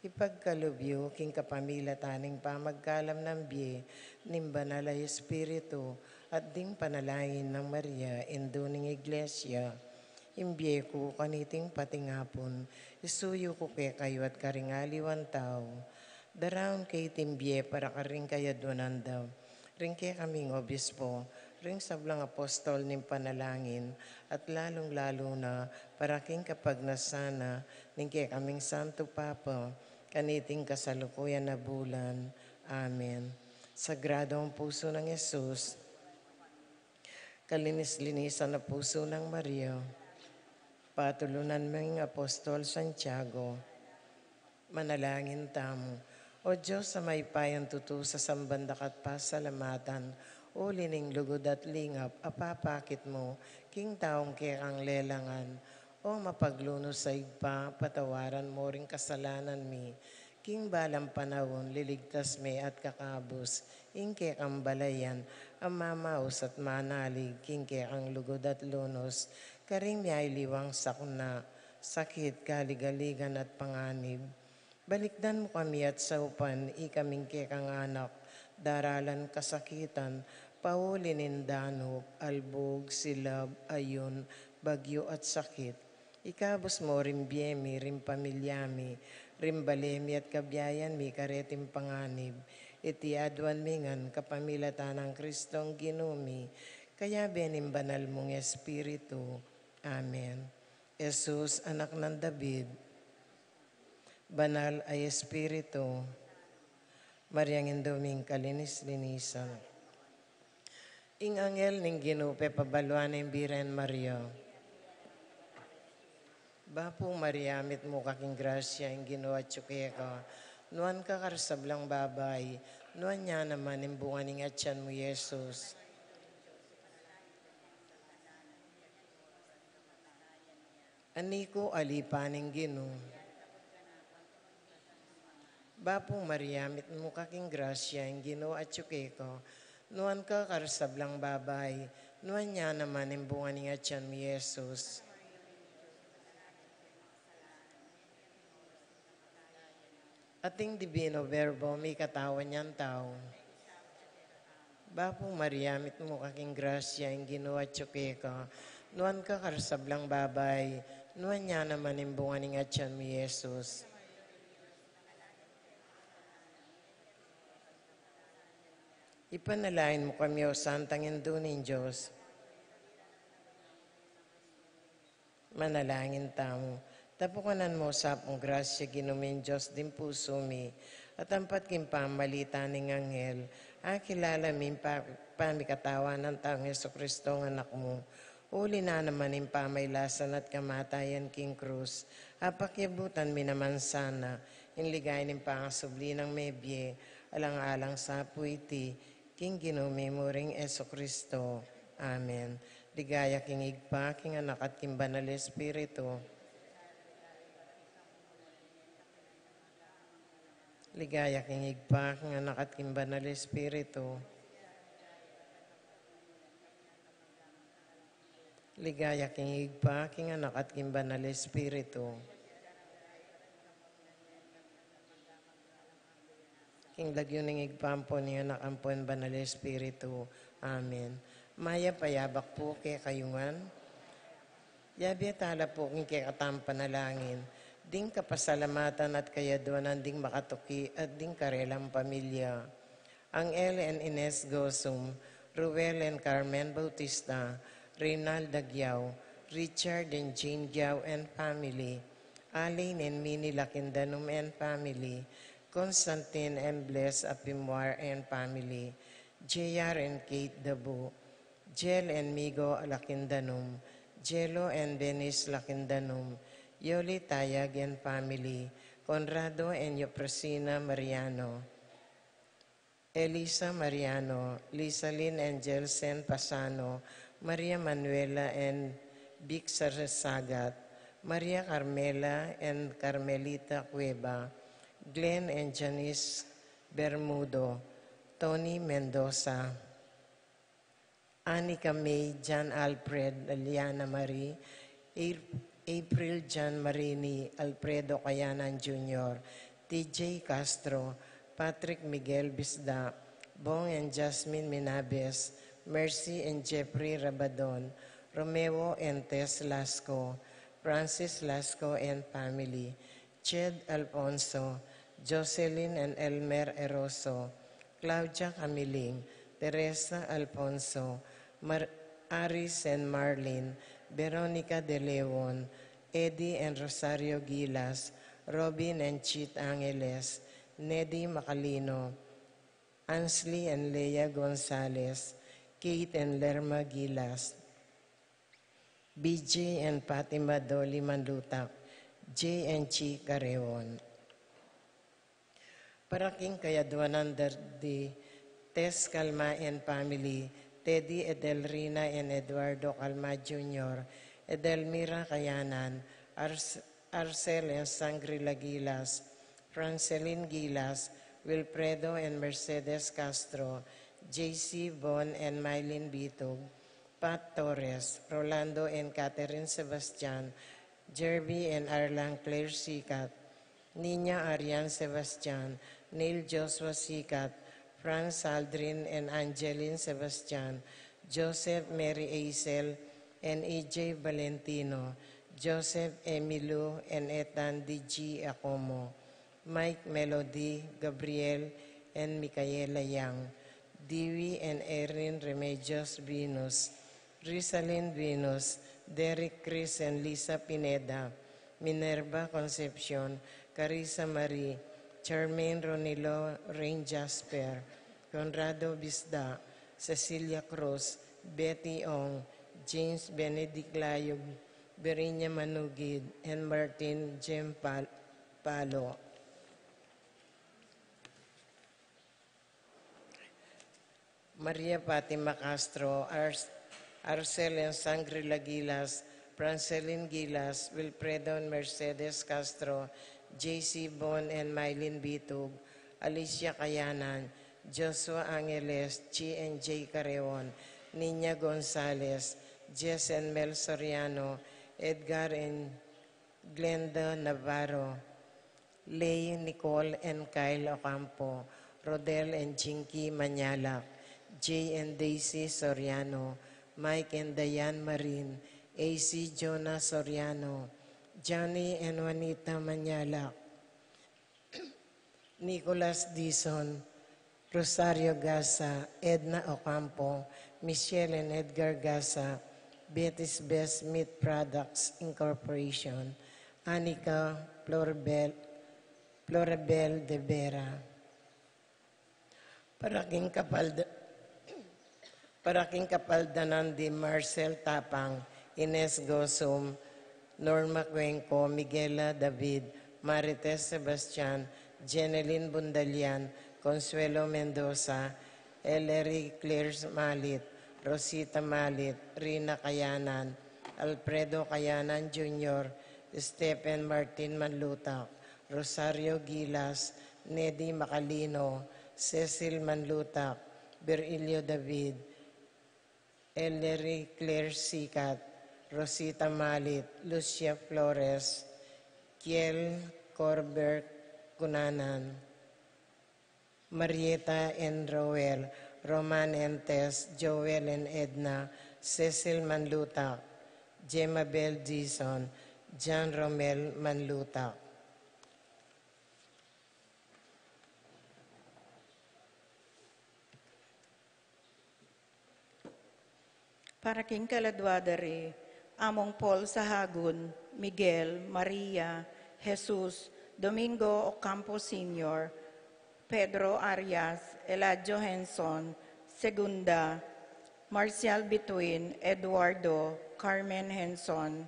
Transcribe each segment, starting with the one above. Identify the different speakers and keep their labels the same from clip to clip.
Speaker 1: Ipagkalubyo, king kapamilya taning pamagkalam ng biye, nimbanal ay Espiritu, at ding panalangin ng Maria, induning Iglesia, imbye ko kaniting patingapon, isuyo ko kay kayo at karingaliwan tao, daraon kay timbye para karing kayadwanan daw, ring kay kaming obispo, ring sablang apostol ning panalangin, at lalong-lalo na para king kapag nasana, ning kay kaming Santo Papa, kaniting kasalukuyan na bulan. Amen. Sagrado ang puso ng Yesus, kalinis-linisan na puso ng Maria, patulunan mong Apostol Santiago, manalangin tamo. O Diyos sa may payang tutu sa sambandak at pasalamatan, o lining lugod at lingap, apapakit mo, king taong kekang lelangan, o mapaglunos sa igpa, patawaran mo ring kasalanan mi. King balang panahon, liligtas me at kakabos, ing kekang balayan, ang mamaos at manalig, king kekang lugod at lunos, karing miyay liwang sakuna, sakit, kaligaligan at panganib. Balikdan mo kami at saupan, ikaming kekang anak, daralan kasakitan, paulinin danop, albog, silab, ayon, bagyo at sakit. Ikabos mo rin biyemi, rin pamilyami, rin balemi at kabyayan mi karetim panganib. Iti adwan mingan kapamilatan ng Kristong ginumi, kaya benim banal mong Espiritu. Amen. Jesus, anak ng David, banal ay Espiritu, Mariang induming kalinis-linisan. Ing angel ning ginupe pabaluan ng Biren Maria, Bapo Maria, mit mo kaking grasya, ang ginawa tsuke ka. Nuan ka karsablang babay, nuan niya naman imbungan ng atyan mo, Yesus. Aniko alipaning gino. Bapo Maria, mit mo kaking grasya, ang ginawa tsuke ka. Nuan ka karsablang babay, nuan niya naman imbungan ng atyan mo, Yesus. Ating Divino Verbo, may katawan niyang tao. Bapo Maria, mit mo kaking grasya, ang ginawa tsuke ka. Nuan ka karsablang babay, nuan niya naman imbungan ng atyan mo, Yesus. Ipanalain mo kami, O Santang Induning Diyos. Manalangin tamo. Tapukanan mo sa apong grasya, ginumin Diyos din puso mi, at ampat kim pamalita ng anghel, kilala min pamikatawan ng taong Jesucristo ng anak mo. Uli na naman in pamaylasan at kamatayan king krus, apakyabutan mi naman sana, inligay ng pangasubli ng mebye, alang-alang sa puiti, king ginumi mo ring Jesucristo. Amen. Ligaya king igpa, king anak at king banal Espiritu. Ligaya king igpa, king anak at king banal Espiritu. Ligaya king igpa, king anak at king banal Espiritu. King lagyo ning igpampo ni anak ampon banal Espiritu. Amen. Maya payabak po kay kayungan. Yabi tala po king kay katampanalangin. Ding kapasalamatan at kayadwanan ding makatuki at ding karelang pamilya. Ang Ellen Ines Gosum, Ruel and Carmen Bautista, Reynald Dagyao, Richard and Jean Gyao and family, Aline and Minnie Lakindanum and family, Constantine and Bless Apimwar and family, JR and Kate Dabo, Jel and Migo Lakindanum, Jello and Dennis Lakindanum, Yoli Tayag and family, Conrado and Yopresina Mariano, Elisa Mariano, Lisa Lynn and Jelsen Pasano, Maria Manuela and Vic Sagat, Maria Carmela and Carmelita Cueva, Glenn and Janice Bermudo, Tony Mendoza, Anika May, John Alfred, Liana Marie, April John Marini, Alfredo Cayanan Jr., TJ Castro, Patrick Miguel Bisda, Bong and Jasmine Minabes, Mercy and Jeffrey Rabadon, Romeo and Tess Lasco, Francis Lasco and family, Ched Alfonso, Jocelyn and Elmer Eroso, Claudia Camiling, Teresa Alfonso, Aris and Marlene, Veronica De Leon, Eddie and Rosario Gilas, Robin and Chit Angeles, Neddy Macalino, Ansley and Leia Gonzalez, Kate and Lerma Gilas, BJ and Fatima Dolly Manlutak, J and Chi Carreon. Paraking Kayaduanan Dardi, Tess Calma and family, Teddy Edelrina and Eduardo Calma Jr., Edelmira Kayanan, Arcel and Sangrila Gilas, Francelin Gilas, Wilfredo and Mercedes Castro, JC Bon and Mylene Bitog, Pat Torres, Rolando and Catherine Sebastian, Jerby and Arlang Claire Sikat, Nina Arian Sebastian, Neil Joshua Sikat, Franz Aldrin and Angeline Sebastian, Joseph Mary Aisel and AJ Valentino, Joseph Emilio and Ethan D.G. Acomo, Mike Melody, Gabriel and Micaela Yang, Dewey and Erin Remedios Venus, Rizalyn Venus, Derek Chris and Lisa Pineda, Minerva Concepcion, Carissa Marie, Charmaine Ronilo Rain Jasper, Conrado Bisda, Cecilia Cruz, Betty Ong, James Benedict Layog, Berinya Manugid, and Martin Jem Palo. Maria Fatima Castro, Arcel and Sangrila Gilas, Francelin Gilas, Wilfredo and Mercedes Castro, JC Bon and Mylene Bitug, Alicia Kayanan, Joshua Angeles, Chi and J. Carreon, Nina Gonzalez, Jess and Mel Soriano, Edgar and Glenda Navarro, Lay, Nicole and Kyle Ocampo, Rodel and Jinky Manyalak, Jay and Daisy Soriano, Mike and Diane Marin, AC Jonah Soriano, Johnny and Juanita Manyalak, Nicholas Dison, Rosario Gasa, Edna Ocampo, Michelle and Edgar Gasa, Betty's Best Meat Products Incorporation, Anika Florabel de Vera. Paraking Kapaldanan di Marcel Tapang, Ines Gosum, Norma Cuenco, Miguela David, Marites Sebastian, Jeneline Bundalian, Consuelo Mendoza, Ellery Claires Malit, Rosita Malit, Rina Kayanan, Alfredo Kayanan Jr., Stephen Martin Manlutak, Rosario Gilas, Neddy Macalino, Cecil Manlutak, Berilio David, Ellery Claire Sikat, Rosita Malit, Lucia Flores, Kiel Corbert Cunanan, Marieta and Roel, Roman and Tess, Joel and Edna, Cecil Manlutak, Gemma Bell Dison, John Romel Manlutak.
Speaker 2: Paraking Kaladwadari, Among Paul Sahagun, Miguel, Maria, Jesus, Domingo Ocampo Sr., Pedro Arias, Eladio Henson, Segunda, Marcial Bituin, Eduardo, Carmen Henson,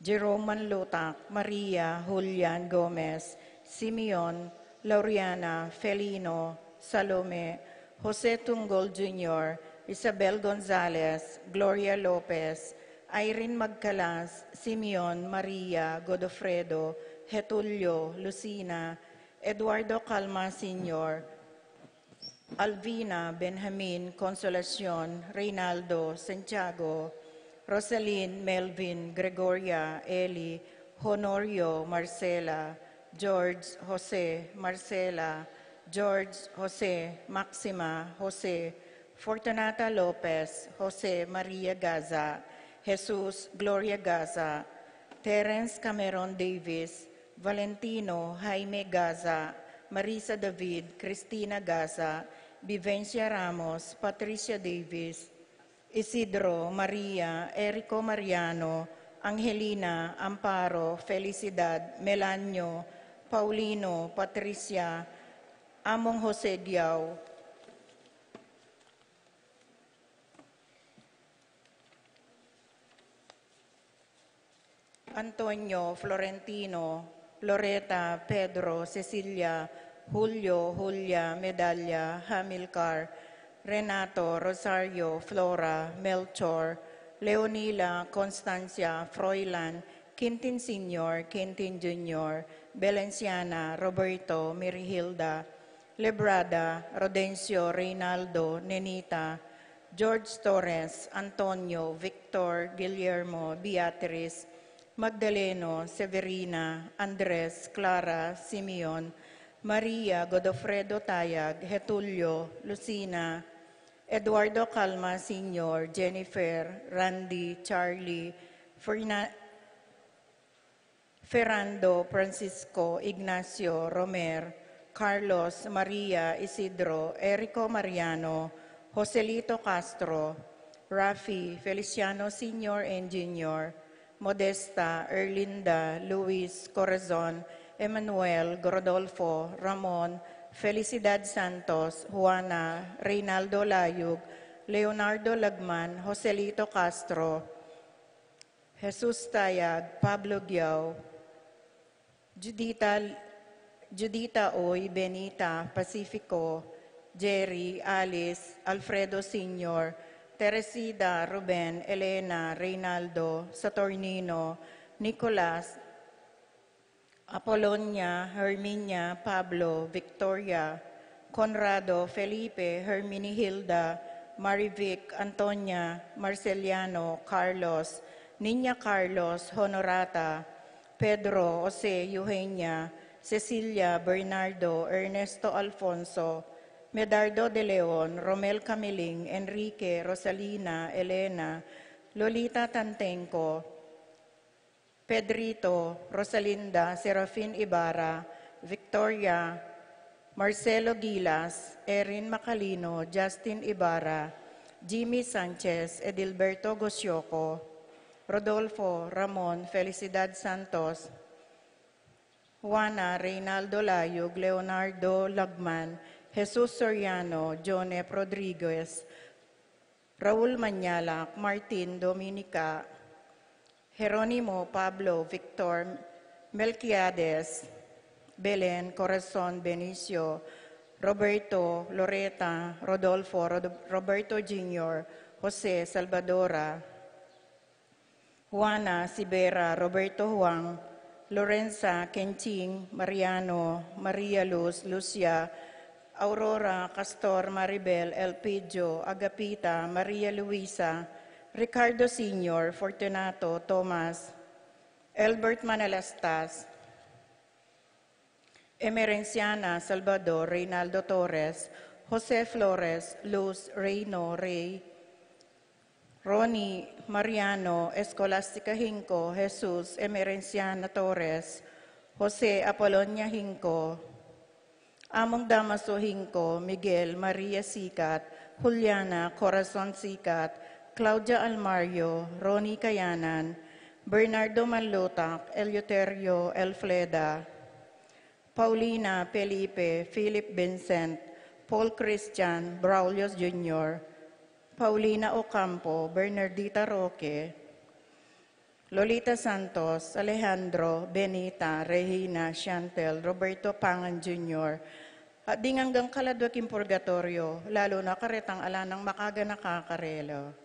Speaker 2: Jerome Manlutak, Maria, Julian Gomez, Simeon, Laureana, Felino, Salome, Jose Tunggol Jr., Isabel Gonzalez, Gloria Lopez, Irene Magcalas, Simeon, Maria, Godofredo, Getulio, Lucina, Eduardo Calma Sr., Alvina, Benjamin, Consolacion, Reynaldo, Santiago, Rosaline, Melvin, Gregoria, Eli, Honorio, Marcela, George Jose Marcela, George Jose Maxima Jose, Fortunata Lopez, Jose Maria Gaza, Jesus Gloria Gaza, Terence Cameron Davis, Valentino Jaime Gaza, Marisa David, Cristina Gaza, Vivencia Ramos, Patricia Davis, Isidro Maria, Erico Mariano, Angelina, Amparo, Felicidad, Melanio, Paulino, Patricia, Among Jose Diao, Antonio, Florentino, Loreta, Pedro, Cecilia, Julio, Julia, Medalla, Hamilcar, Renato, Rosario, Flora, Melchor, Leonila, Constancia, Froilan, Quintin Sr., Quintin Jr., Belenciana, Roberto, Mirihilda, Lebrada, Rodencio, Reynaldo, Nenita, George Torres, Antonio, Victor, Guillermo, Beatriz, Magdaleno, Severina, Andres, Clara, Simeon, Maria, Godofredo Tayag, Getulio, Lucina, Eduardo Calma Sr., Jennifer, Randy, Charlie, Ferrando, Francisco, Ignacio, Romer, Carlos, Maria, Isidro, Erico Mariano, Joselito Castro, Rafi, Feliciano Sr. and Jr., Modesta, Erlinda, Luis, Corazon, Emmanuel, Grodolfo, Ramon, Felicidad Santos, Juana, Reynaldo Layug, Leonardo Lagman, Joselito Castro, Jesus Tayag, Pablo Giao, Judita Oy, Benita, Pacifico, Jerry, Alice, Alfredo Sr., Teresida, Ruben, Elena, Reynaldo, Saturnino, Nicolas, Apolonia, Herminia, Pablo, Victoria, Conrado, Felipe, Herminihilda, Marivic, Antonia, Marceliano, Carlos, Niña Carlos, Honorata, Pedro, Jose, Eugenia, Cecilia, Bernardo, Ernesto Alfonso, Medardo de Leon, Romel Camiling, Enrique, Rosalina, Elena, Lolita Tantenco, Pedrito, Rosalinda, Serafin Ibarra, Victoria, Marcelo Gilas, Erin Macalino, Justin Ibarra, Jimmy Sanchez, Edilberto Gosioco, Rodolfo, Ramon, Felicidad Santos, Juana, Reynaldo Layug, Leonardo Lagman, Jesus Soriano, John F. Rodriguez, Raul Manyalak, Martin Dominica, Jeronimo Pablo Victor Melquiades, Belen Corazon Benicio, Roberto Loreta, Rodolfo Roberto Jr., Jose Salvadora, Juana Sibera, Roberto Juan, Lorenza Kenching, Mariano, Maria Luz, Lucia, Aurora Castor Maribel, Elpidio, Agapita, Maria Luisa, Ricardo Sr., Fortunato, Thomas, Albert Manalastas, Emerenciana, Salvador, Reynaldo Torres, Jose Flores, Luz, Reyno, Rey, Ronnie, Mariano, Escolastica Hinco, Jesus, Emerenciana Torres, Jose Apolonia Hinco, Among Damaso Hinco, Miguel, Maria Sikat, Juliana, Corazon Sikat, Claudia Almario, Ronnie Kayanan, Bernardo Manlutak, Eleuterio Elfleda, Paulina Felipe, Philip Vincent, Paul Christian, Braulio Jr., Paulina Ocampo, Bernardita Roque, Lolita Santos, Alejandro, Benita, Regina, Chantel, Roberto Pangan Jr., at ding hanggang kaladwaking purgatorio, lalo na karetang ala ng makaga nakakarelo.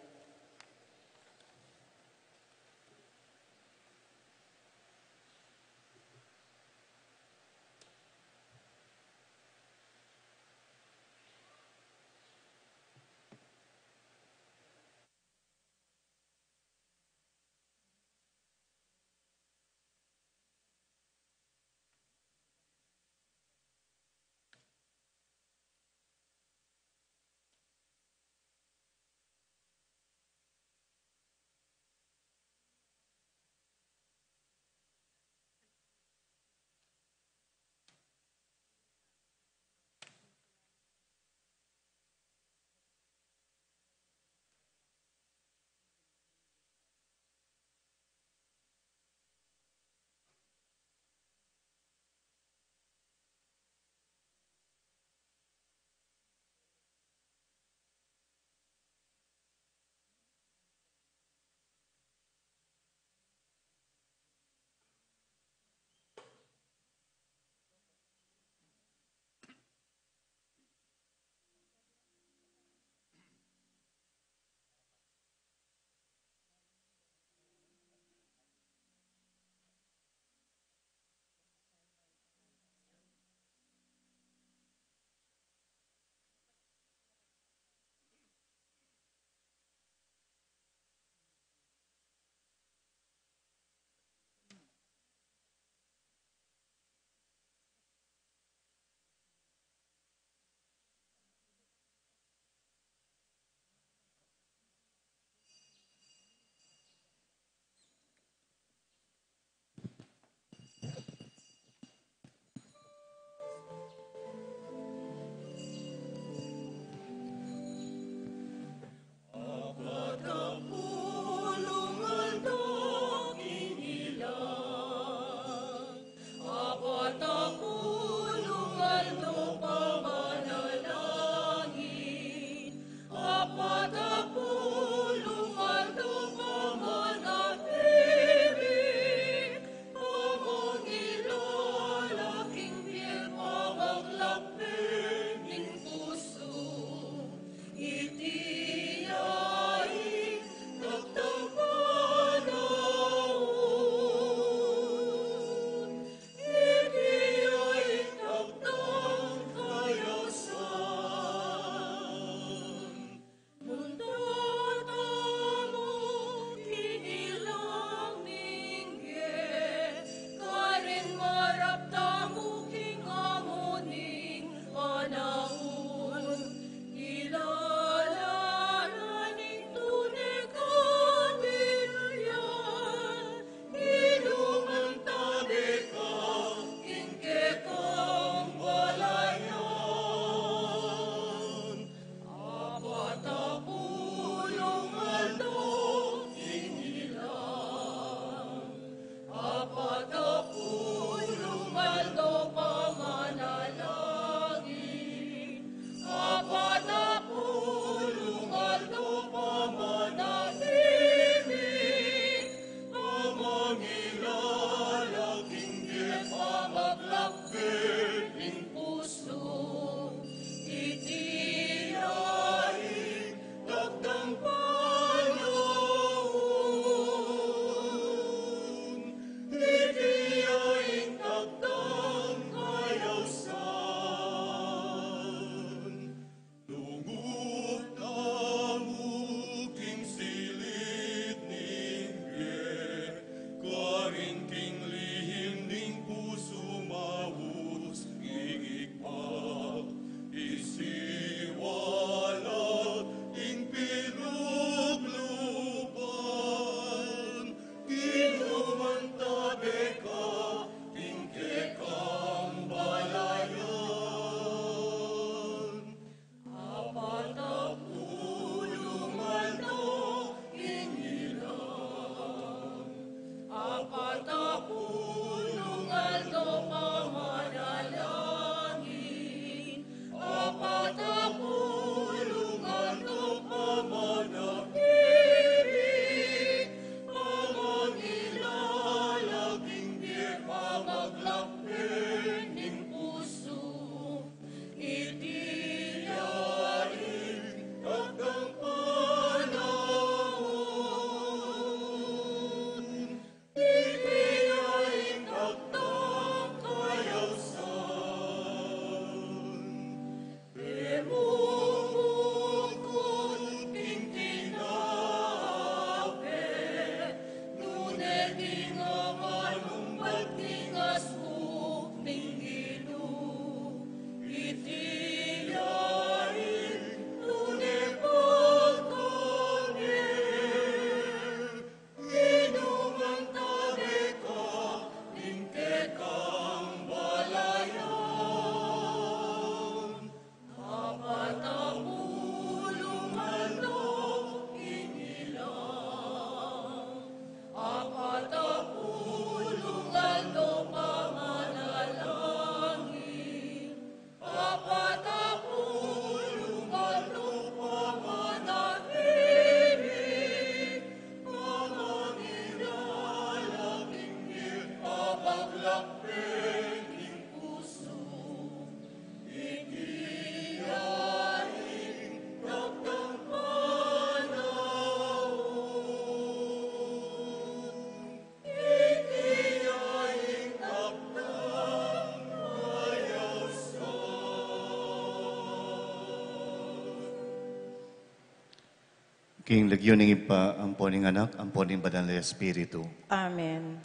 Speaker 3: King lagyuning ipa ang poning anak, ang poning banal na Espiritu.
Speaker 2: Amen.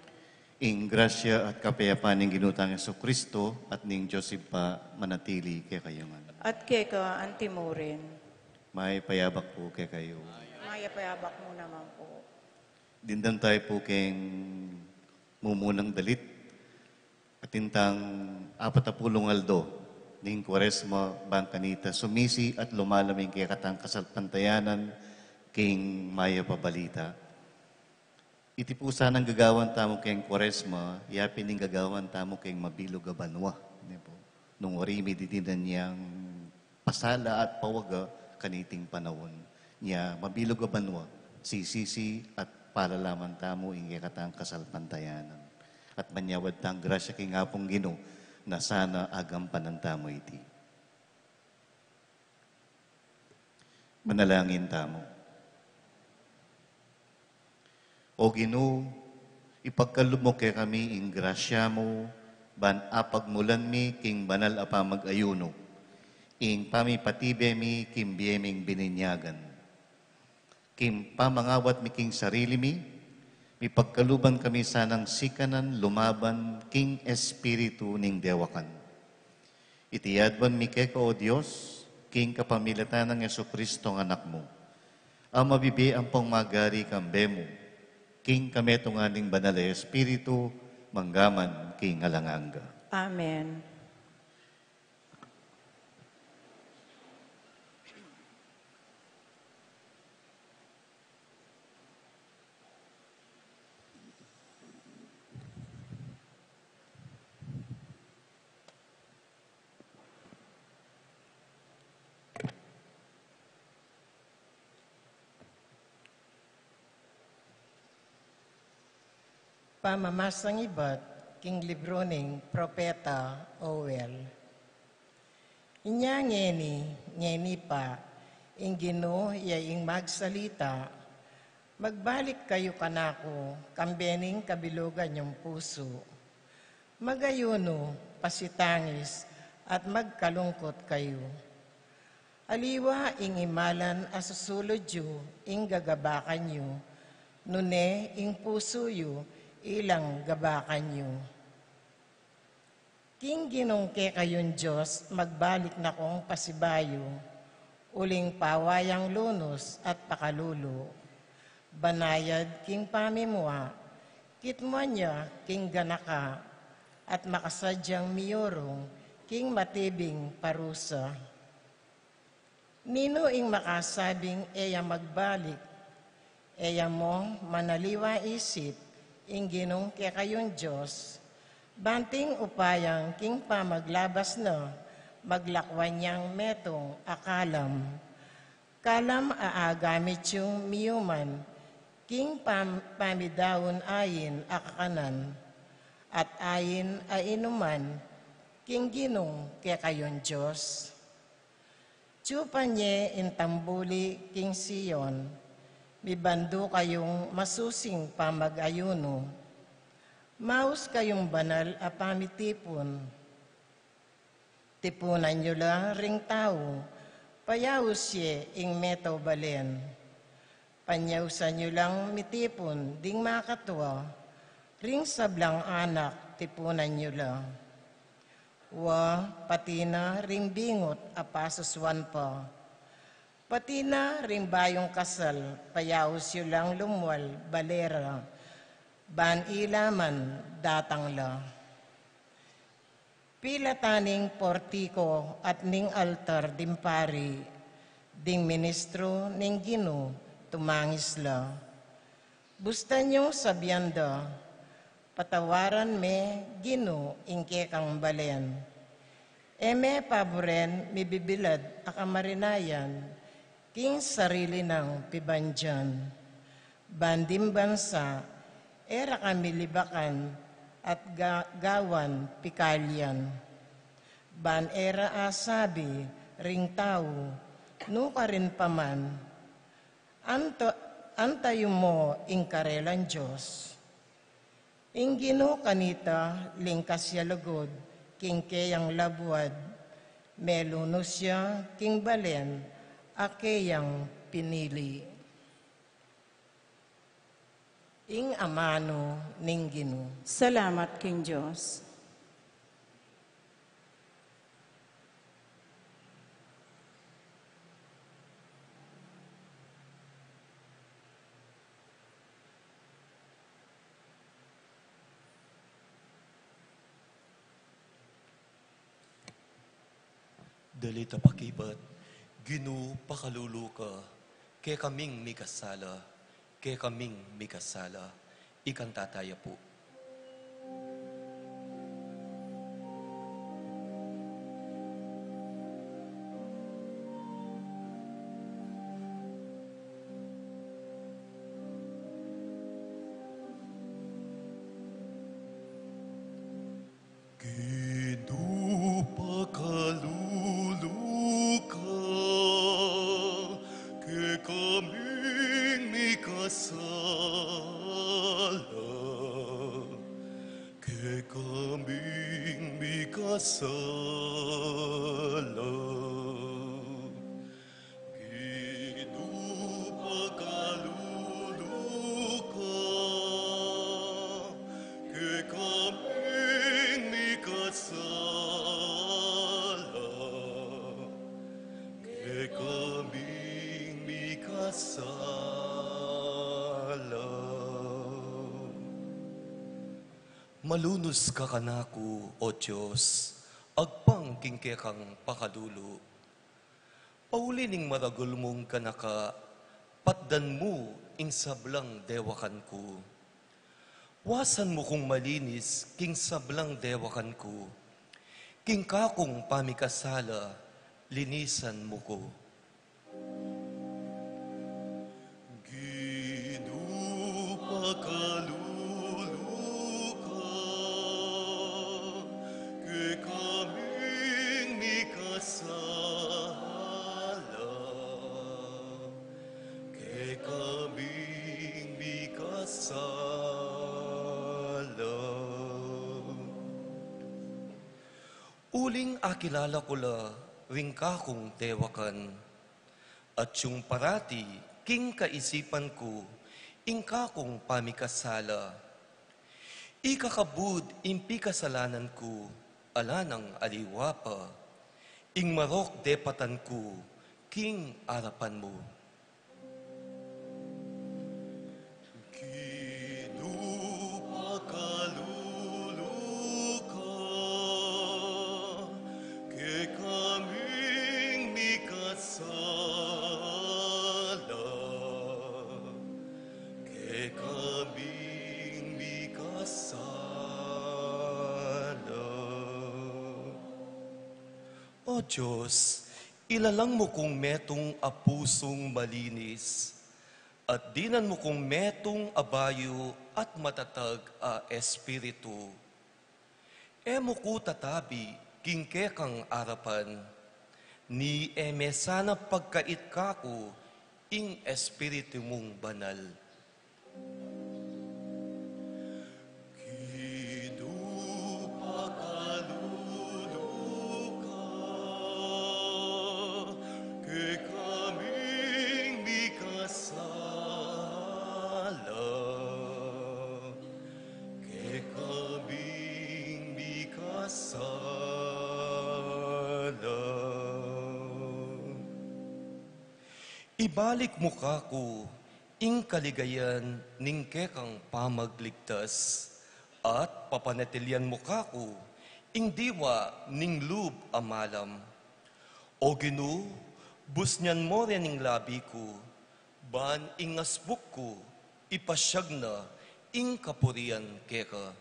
Speaker 3: Ing grasya at kapayapaan ng ginutang Yesu Kristo at ning Diyos pa manatili kay kayo nga.
Speaker 2: At keka antimurin.
Speaker 3: May payabak po kay kayo.
Speaker 2: Maya payabak mo naman po.
Speaker 3: Dindan tayo po keng mumunang dalit at tintang 40 aldo ning Kwaresma bangkanita sumisi at lumalaming kay katang kasalpantayanan king maya pabalita. Iti po sanang gagawan tamo keng Kwaresma, yapin ning gagawan tamo keng mabilog a banwa. Nung orimi ditinan niyang pasala at pawaga kaniting panahon. Niya mabilog a banwa, sisisi at palalaman tamo ing katang kasalpantayanan. At manyawad tang grasya king apong Ginoo na sana agampanan tamo iti. Manalangin tamo. O Ginoo, ipagkalob mo kay kami ing grasya mo, ban apagmulan mi king banal apa mag-ayuno, ing pamipatibe mi kim biyeming bininyagan. Kim pamangawat mi king sarili mi, ipagkaluban kami sanang sikanan lumaban king espiritu ning dewakan. Itiyadban mi keko o Diyos, king kapamilatan ng Yesu Kristo ng anak mo, ang mabibi ang pong magari kambe mo, king kametong aning banal na Espiritu, manggaman king alanganga.
Speaker 2: Amen.
Speaker 1: Pamamasang ibat, king libro ning Propeta Owel. Inya ngeni pa, ing Ginoo ing magsalita, magbalik kayo kanako, kambening kabilugan yung puso. Magayuno, pasitangis, at magkalungkot kayo. Aliwa ing imalan asusulod yu, ing gagabakan yu, nune ing puso yu, ilang gabakan nyo. King ginungke kayon Diyos, magbalik na kong pasibayo, uling pawayang lunos at pakalulo. Banayad king pamimua, kitmo niya king ganaka, at makasadyang miyorong king matibing parusa. Nino ing makasabing eya magbalik, eya mo manaliwa isip, ing ginong kaya kayon Diyos, banting upayang king pa maglabas na, maglakwan niyang metong akalam. Kalam aagamit yung miyuman, king pamidawon ayin akakanan, at ayin ainuman, king ginong kaya kayon Diyos. Tiyupanye intambuli king Siyon, mibando kayong masusing pamag-ayuno. Maus kayong banal a pamitipon. Tipunan nyo lang ring tao, payaus ye ing meto balen. Panyausan nyo lang mitipon ding makatwa, Ring sablang anak, tipunan nyo la. Wa, pati na ring bingot, apasuswan pa. Pati na ring bayong kasal, payaos yun lang lumwal, balera. Ban ilaman, datang la. Pila taning portiko at ning altar dimpari, ding ministro ning Gino, tumangis la. Busta nyo sabyanda, patawaran me Gino ingke kang balen. Eme paboren mi bibilad akamarinayan, king sarili ng pibandyan. Bandim bansa, era kami libakan at gawan pikalyan. Ban era asabi, ring tao, nuka rin paman, antayo mo ingkarelan Diyos. Ingino kanita, lingkas ya lugod, king keyang labuad, melunos ya, king balen, akeyang pinili. Ing amano ning Gino.
Speaker 2: Salamat, King Diyos.
Speaker 4: Dalita pakibat, Ginu pakalulu ka, kaya kaming mikasala, kaya kaming mikasala, ikanta tayo po. Ginu pakalulu ka, kaya kaming mikasala, kaya kaming mikasala. Ginu pakalulu ka, kaya kaming mikasala, kaya kaming mikasala. Malunos ka kanako, O Diyos, agpang kingke kang pakadulo. Paulining maragul mong kanaka, patdan mo ing sablang dewakan ko. Wasan mo kong malinis, king sablang dewakan ko. King kakong pamikasala, linisan mo ko. Ginu pakalulu ka, kaya kaming mikasala, kaya kaming mikasala. Uling akilala ko la, ring kakong tewakan, at yung parati, king kaisipan ko, ing kakong pamikasala. Ikakabud, impi kasalanan ko, ala ng aliwapa, ing marok depatan ko, king arapan mo. Ginu pakalulu ka, kaya kaming mikasala, kaya kaming mikasala. O Diyos, ilalang mo kong metong apusong malinis, at dinan mo kong metong abayo at matatag a espiritu. Emo ko tatabi, kingke kang arapan, ni eme sana pagkait kako, ing espiritu mong banal. Ginu pakalulu ka, kaya kaming mikasala, Ibalik mo kako, ing kaligayan ning kekang pamagligtas, at papanatilian mo kako, ing diwa ning lub amalam. O Ginu, busnyan mo rin ing labi ko, ban ing asbuk ko, ipasyag na ing kapurian keka.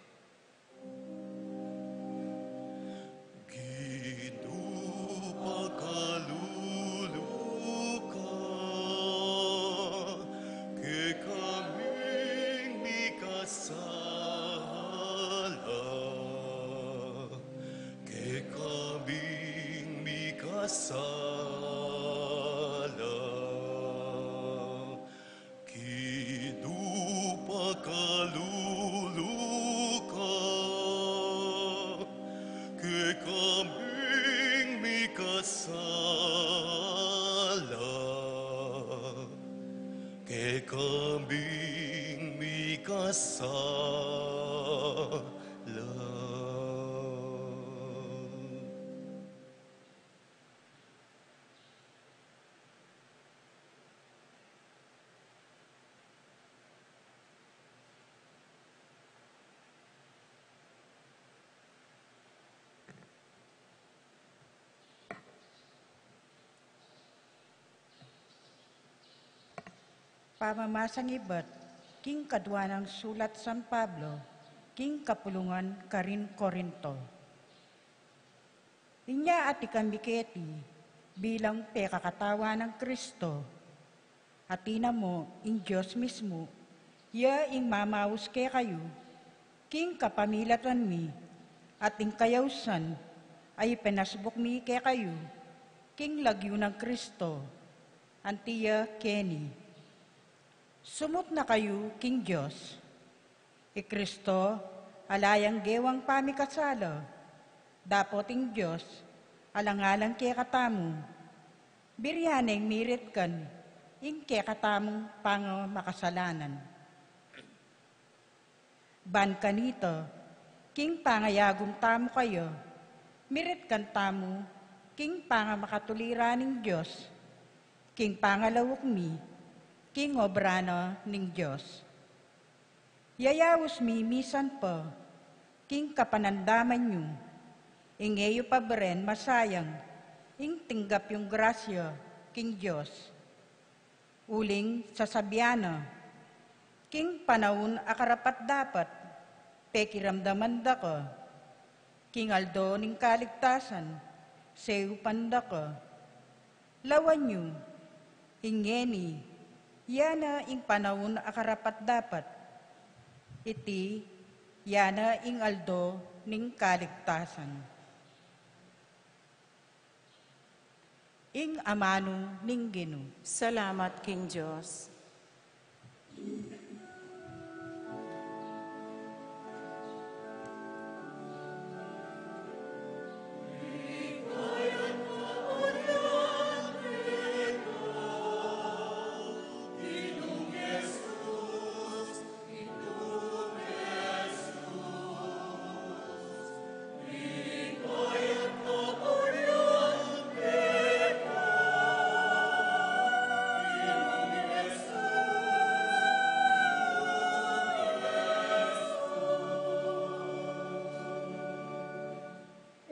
Speaker 5: Kambing mikasala.
Speaker 2: Pamamasang ibat, king kadwa ng sulat San Pablo, king kapulungan Karin Korinto. Inya at ikambiketi bilang pekakatawa ng Kristo. At ina mo, in Diyos mismo, ya ing mamaus ke kayo, king kapamilatan mi, at ing kayausan ay penasbok mi ke kayo, king lagyo ng Kristo, antiya Kenny. Sumot na kayo, King Diyos. Kristo, alayang gewang pamikasala. Dapoting Diyos, alang-alang kaya katamu. Biryaneng mirit kan, ing kaya katamong makasalanan. Ban kanito, king pangayagong tamo kayo, mirit kan tamo, king makatuliraning Diyos, king pangalawok mi, king obrano ning Diyos. Yayawos mi misan po, king kapanandaman nyo, ingeyo pa beren masayang, ing tinggap yung grasya, king Diyos. Uling sasabyana, king panahon akarapat dapat, pekiramdaman da ko, king aldo ning kaligtasan, sew panda ko. Lawan nyo, ingeni, yana ing panahon akarapat dapat. Iti, yana ing aldo ning kaligtasan. Ing amano ning Ginu.
Speaker 6: Salamat, King Diyos.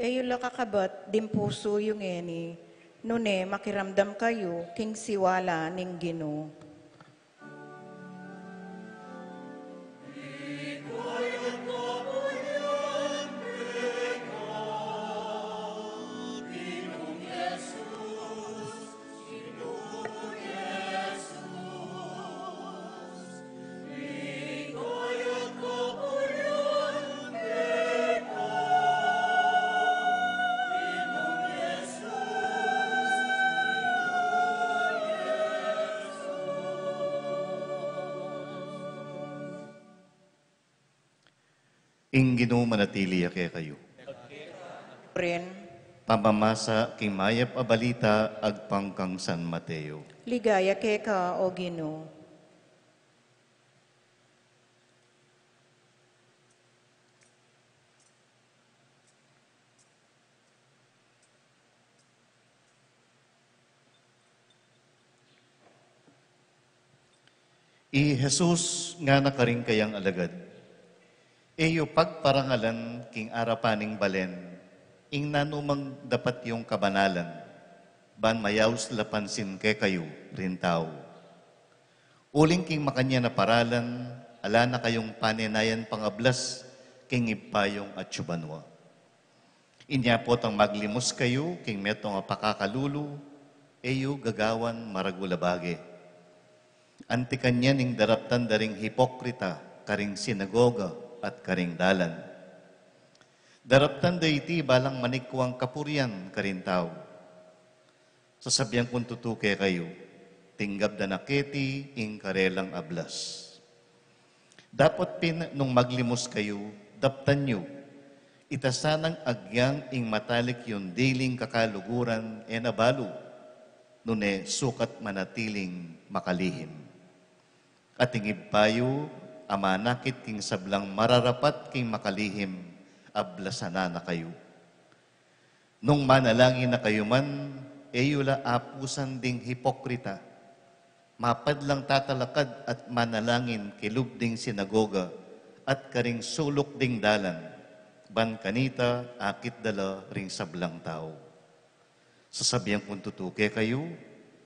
Speaker 7: Eyo kakabat, dim puso yung eni, nune makiramdam kayo, king siwala ning Ginu.
Speaker 3: Ing Ginoo manatili ake kayo.
Speaker 7: Pren,
Speaker 3: Pamamasa king mayap a balita agpangkang San Mateo.
Speaker 7: ligaya keka o Ginu.
Speaker 3: I Jesus nga na karing kayang alagad. Eyo pagparangalan king arapaning balen, ing nanumang dapat yung kabanalan, ban mayaws lapansin ke kayo rin tao. Uling king makanya na paralan, ala na kayong panenayan pangablas, king ipayong at syubanwa. Inya po tang maglimos kayo, king metong apakakalulu, eyo gagawan maragulabage. Antikan niya ning daraptan daring hipokrita, karing sinagoga at karing dalan. Daraptan da iti balang manikwang kapurian karin tao. Sasabihan kong tutuke kayo, tinggap da naketi ing karelang ablas. Dapat nung maglimos kayo, daptan nyo, itasanang agyang ing matalik yung diling kakaluguran e nabalo, nune sukat manatiling makalihim. At ingib payo, amanakit king sablang mararapat king makalihim, ablasana na kayo. Nung manalangin na kayo man, eyula apusan ding hipokrita, mapadlang tatalakad at manalangin kilubding sinagoga at karing sulok ding dalan, ban kanita akit dala ring sablang tao. Sasabihan kong tutuke kayo,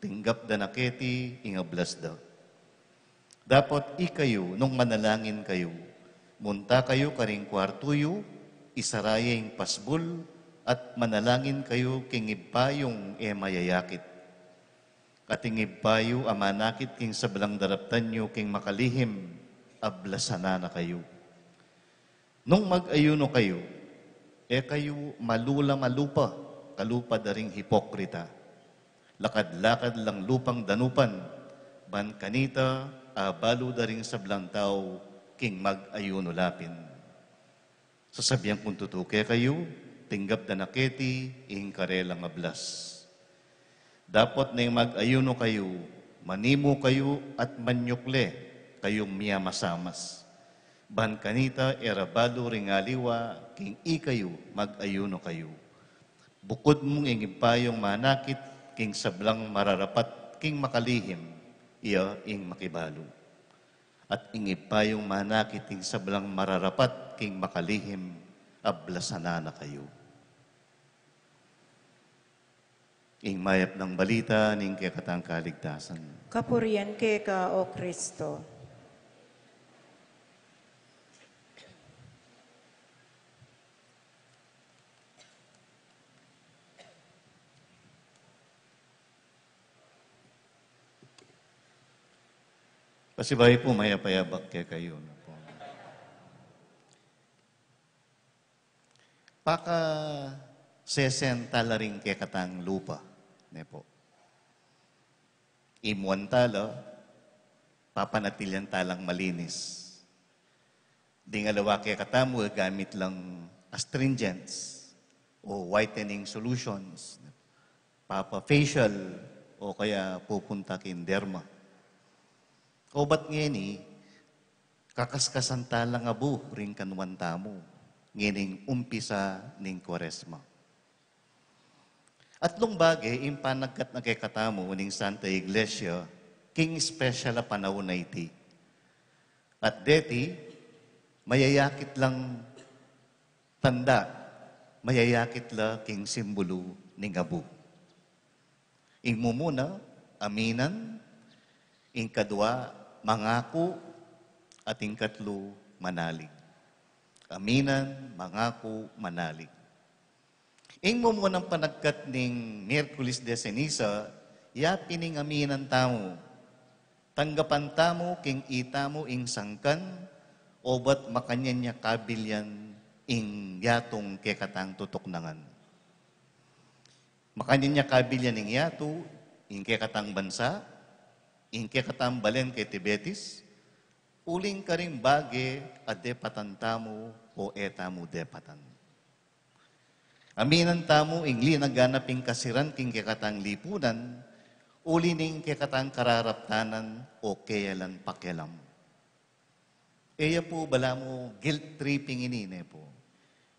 Speaker 3: tinggap da naketi ingablas da. Dapat ikayo, nung manalangin kayo, munta kayo karing kwartuyo, isarayeng pasbul, at manalangin kayo kingib payong mayayakit. At ingib payo amanakit king sablang daraptan nyo king makalihim, ablasana na kayo. Nung mag-ayuno kayo, kayo malula malupa, kalupa daring hipokrita. Lakad-lakad lang lupang danupan, ban kanita, abalo daring sablang tao, king mag-ayuno lapin. Sasabihan kong tutuke kayo, tinggap da naketi, ing karelang ablas. Dapat na yung mag-ayuno kayo, manimo kayo at manyukle, kayong miyamasamas. Ban kanita, erabalo ring aliwa, king ikayo, mag-ayuno kayo. Bukod mong ingipayong manakit, king sablang mararapat, king makalihim, iya ing makibalo. At ingipayong manakit, king sablang mararapat, king makalihim, ablasana na kayo. Ing mayap ng balita, ning kekatang kaligtasan.
Speaker 7: Kapurian ke ka, O Kristo.
Speaker 3: Pasibay po, mayapayabak kaya kayo. Paka sesentala rin kaya katang lupa. Ne po. Imuan tala, papanatilian talang malinis. Di nga lawa kaya katamu, gamit lang astringents o whitening solutions. Papa facial o kaya pupunta kin derma. O ba't ngeni, kakaskasan talang abu ring kanuan tamo, ngening umpisa ning Kwaresma. At nung bagay, impanagkat na kay katamo ning Santa Iglesia, king special na panahon na iti. At deti, mayayakit lang tanda, mayayakit la king simbolo ning abu. Ing mumuna, aminan, ing kadwa, mangako, at ing katlo, manalig. Aminan, mangako, manalig. Ing mo ng panagkat ning Miyerkules de Ceniza, yapin ing aminan tamo. Tanggapan tamo, king itamo, ing sangkan, obat makanyan niya kabilyan, ing yatong kekatang tutuknangan. Makanyan niya kabilyan ing yato, ing kekatang bansa, ing kekatang balen kay Tibetis, uling ka rin bage at depatan tamo o etamo depatan. Aminan tamo ingli naganaping kasiran king kekatang lipunan, ulining kekatang kararaptanan o keyalan pakelam. Eya po bala mo guilt tripping inine po.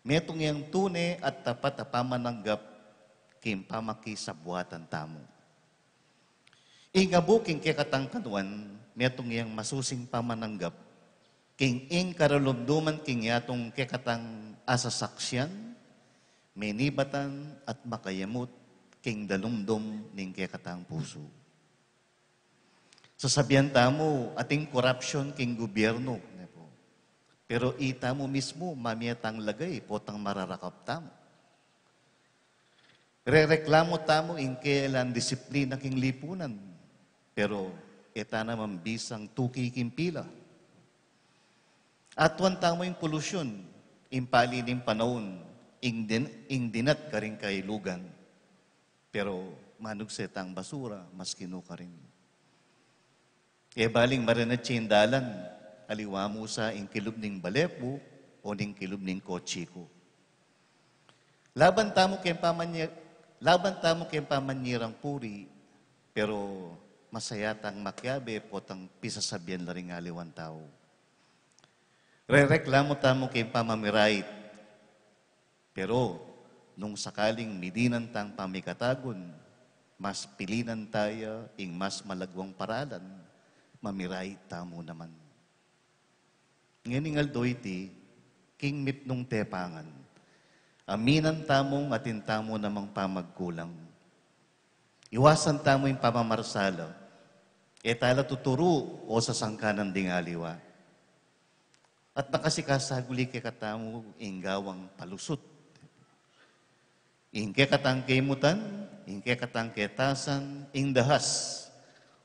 Speaker 3: Metong yang tune at tapat pamananggap kim pamaki sa buhatan tamo. Ingabuking kekatang kanuan, metong yang masusing pamananggap, king ing karalumduman king yatong kekatang asasaksyan, menibatan at makayamot king dalumdum ning kekatang puso. Sasabihan tamo ating corruption king gobyerno. Pero ita mo mismo, mamiyatang lagay, potang mararakap tamo. Rereklamo tamo in kailan disiplina king lipunan. Pero eta naman bisang tuki king pila. Atuan tamo yung polusyon, impali ning panahon, ing dinat ka rin kay lugan. Pero manugsetang basura, mas kinuka rin. E baling marinat dalan, aliwa mo sa ingkilub ning balepo o ning kilub ning kotse ko. Laban tamo kayong pamanyirang puri, pero masayatang makyabe potang pisasabihan la ring aliwan tao. Rereklamo tamo kayong pamamirait, pero nung sakaling midinan tang pamikatagon, mas pilinan tayo ing mas malagwang paralan, mamirait tamo naman. Ngayon aldo iti, king mit nung tepangan. Aminan tamong atin tamo namang pamagkulang. Iwasan tamo yung pamamarsala. E tala tuturo o sa sangkanan ding aliwa. At nakasikasaguli kay katamo inggawang palusot. Ingke katang kemutan, ingke katang ketasan, ingdahas.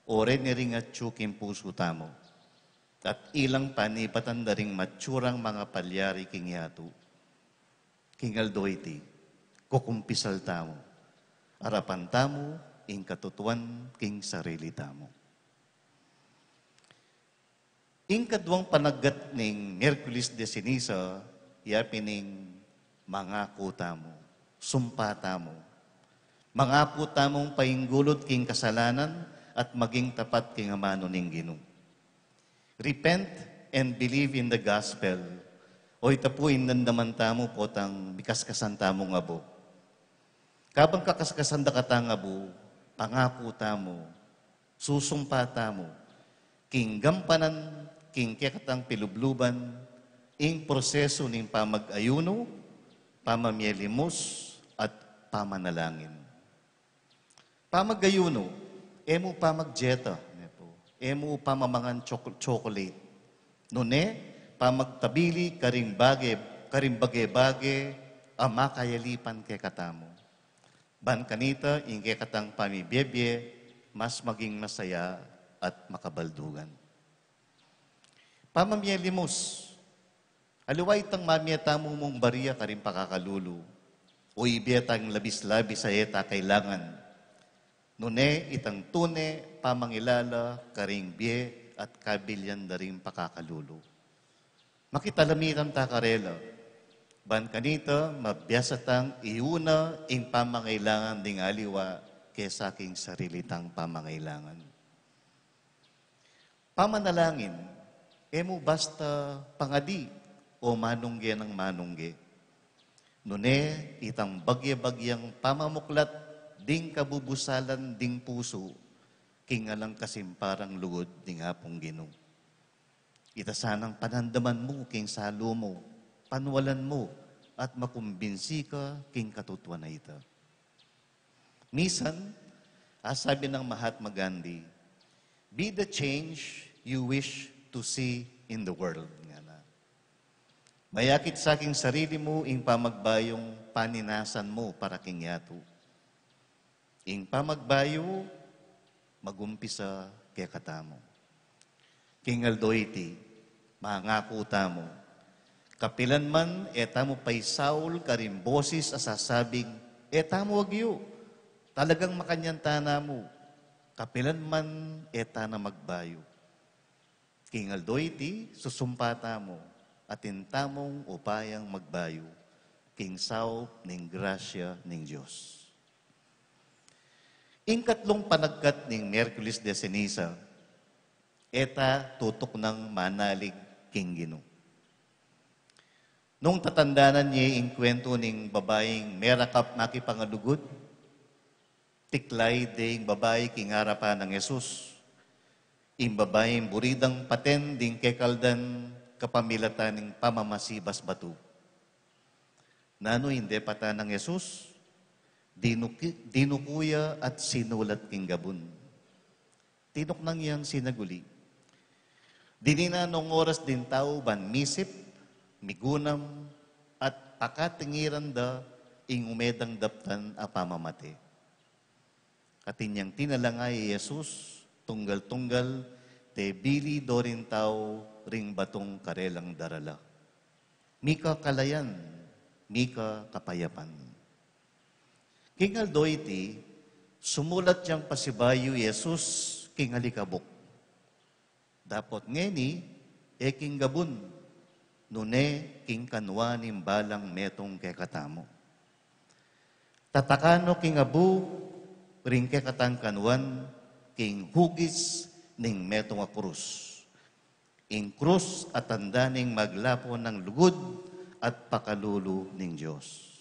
Speaker 3: Ore niringat tsuking puso tamo. At ilang panipatan na ring matsurang mga palyari king yato. King aldoiti, kukumpisal tamo. Arapan tamo, ing katutuan king sarili tamo. Ing kadwang panaggat ning Miyerkules de Ceniza, yapining mga kutamo, sumpa tamo. Mga putamong painggulot king kasalanan at maging tapat king amano ning Ginoo. Repent and believe in the gospel. O itapuin nandaman tamo potang bikaskasan tamo nga bo. Kabang kakaskasan da katang abo, pangako tamo, susumpa tamo, king gampanan, king kekatang pilubluban, ing proseso ning pamag-ayuno, pamamyelimos, at pamanalangin. Pamag-ayuno, emo pamag-jeta, emo pamamangan chocolate. Nune, pamagtabili karing bage-bage, ama kayalipan kay katamo. Ban kanita, ingke katang pamibiyebye, mas maging masaya at makabaldugan. Pamamyelimos, aliway tang mamiyatamo mong bariya karing pakakalulu, o ibiyatang labis-labis sa eta kailangan. Nune, itang tune, pamangilala, karing biye, at kabilyan na rin pakakalulu. Makitalamiran ta karela. Ban kanita, mabiyasatang iuna ing pamangailangan ding aliwa kesa king sarilitang pamangailangan. Pamanalangin, emo basta pangadi o manungge ng manungge. Nune, itang bagye-bagyang pamamuklat ding kabubusalan ding puso, kingalang kasimparang lugod ding hapong Ginoo. Ita sanang panandaman mo king salo mo, panwalan mo, at makumbinsi ka king katutuan na ita. Misan, sabi ng Mahatma Gandhi, be the change you wish to see in the world. Nga na. Mayakit sa aking sarili mo, ing pamagbayong paninasan mo para king yato. Ing pamagbayo, magumpisa kaya katamo. King aldoiti, mangako tamo. Kapilan man, etamo pa'y Saul, karimbosis, asasabing, etamo wagyo. Talagang makanyantana mo. Kapilan man, etana magbayo. King aldoiti, susumpata mo. Atin tamong upayang magbayo. King Saul, ning grasya, ning Diyos. Ing katlong panagkat ning Miyerkules de Ceniza, eta tutok ng manalig king Ginoo. Nung tatandanan niya ing kwento ning babaeng merakap Imbabayang buridang paten ding kekaldan kapamilataning pamamasibas batu. Nano hindi pata ng Yesus, dinukuya at sinulat king gabun. Tinok nang yang sinaguli. Dinina nung oras din tao ban misip, migunam, at pakatingiran da ing umedang daptan a pamamate. Katinyang tinalangay Yesus, tunggal-tunggal, te bili dorin tao ring batong karelang darala. Mika kalayan, mika kapayapan. Kingal do iti, sumulat yang pasibayo Yesus kingalikabok. Dapat ngeni, king gabun, nune king kanwa nim balang metong kekatamo. Tatakano king abu, ring kekatang kanwan, king hugis ning metong a krus. Ing krus at tanda ning maglapo ng lugod at pakalulu ning Diyos.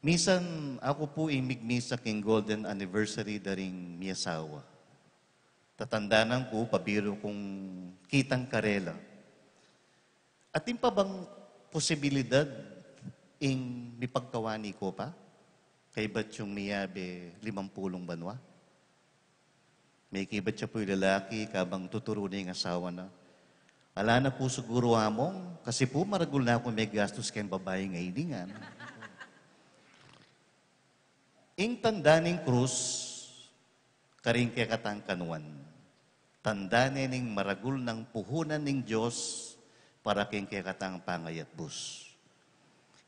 Speaker 3: Misan ako po imigmisa king golden anniversary daring miyasawa. Tatandanan ko, pabiro kong kitang karela. At yung pa bang posibilidad ing mipagkawani ko pa? Kay ba't yung miyabe 50 banwa? May kibat siya po yung lalaki, kabang tuturo niya yung asawa na. Ala na po siguro among, kasi po maragul na ako may gastos kayong babae ngailingan. Ing tanda ning krus, karing kaya katangkanuan. Tanda ning maragul ng puhunan ning Diyos para king kaya katang pangayat bus.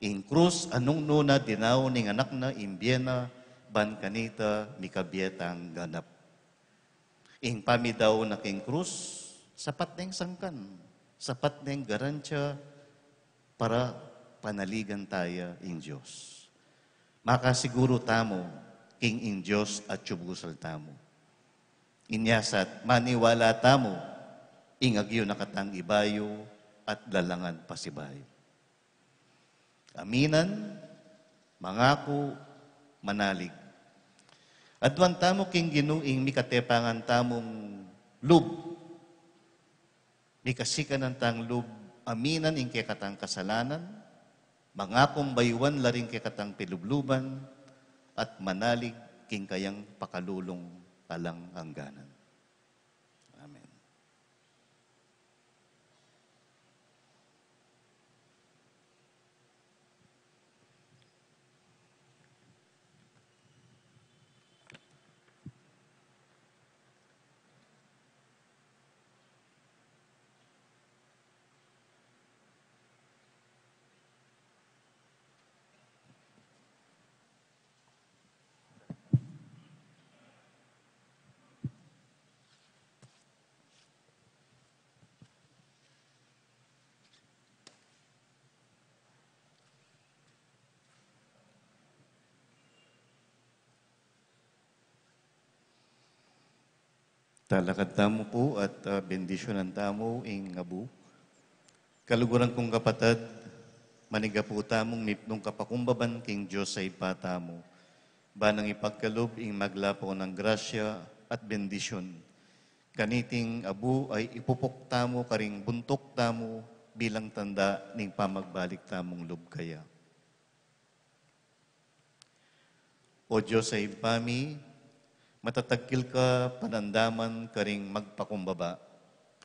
Speaker 3: Ing krus, anong nuna dinaw ning anak na imbyena, ban kanita, mikabyetang ganap. Ing pamidaw na king krus, sapat na sangkan, sapat na garansya para panaligan tayo ing Diyos. Makasiguro tamo, king ing Diyos at tiyubusal tamo. Inyasat, maniwala tamo, ingagyo nakatang ibayo at lalangan pasibayo. Aminan, mangako, manalig. Adwan tamo king ginuing mikatepangan tamong lub. Mikasikan ng tang lub, aminan ing kekatang kasalanan, mangakong baywan laring kekatang pilubluban, at manalig king kayang pakalulong alang hangganan. Amen. Talakad tamo po at bendisyonan tamo ing abu. Kaluguran kong kapatid, maniga po tamong nipnong kapakumbaban king Diyos sa ipatamo. Banang ipagkalob ing maglapo ng grasya at bendisyon. Kaniting abu ay ipupok tamo karing buntok tamo bilang tanda ning pamagbalik tamong lub kaya. O Diyos sa ipami, matatagkil ka panandaman karing magpakumbaba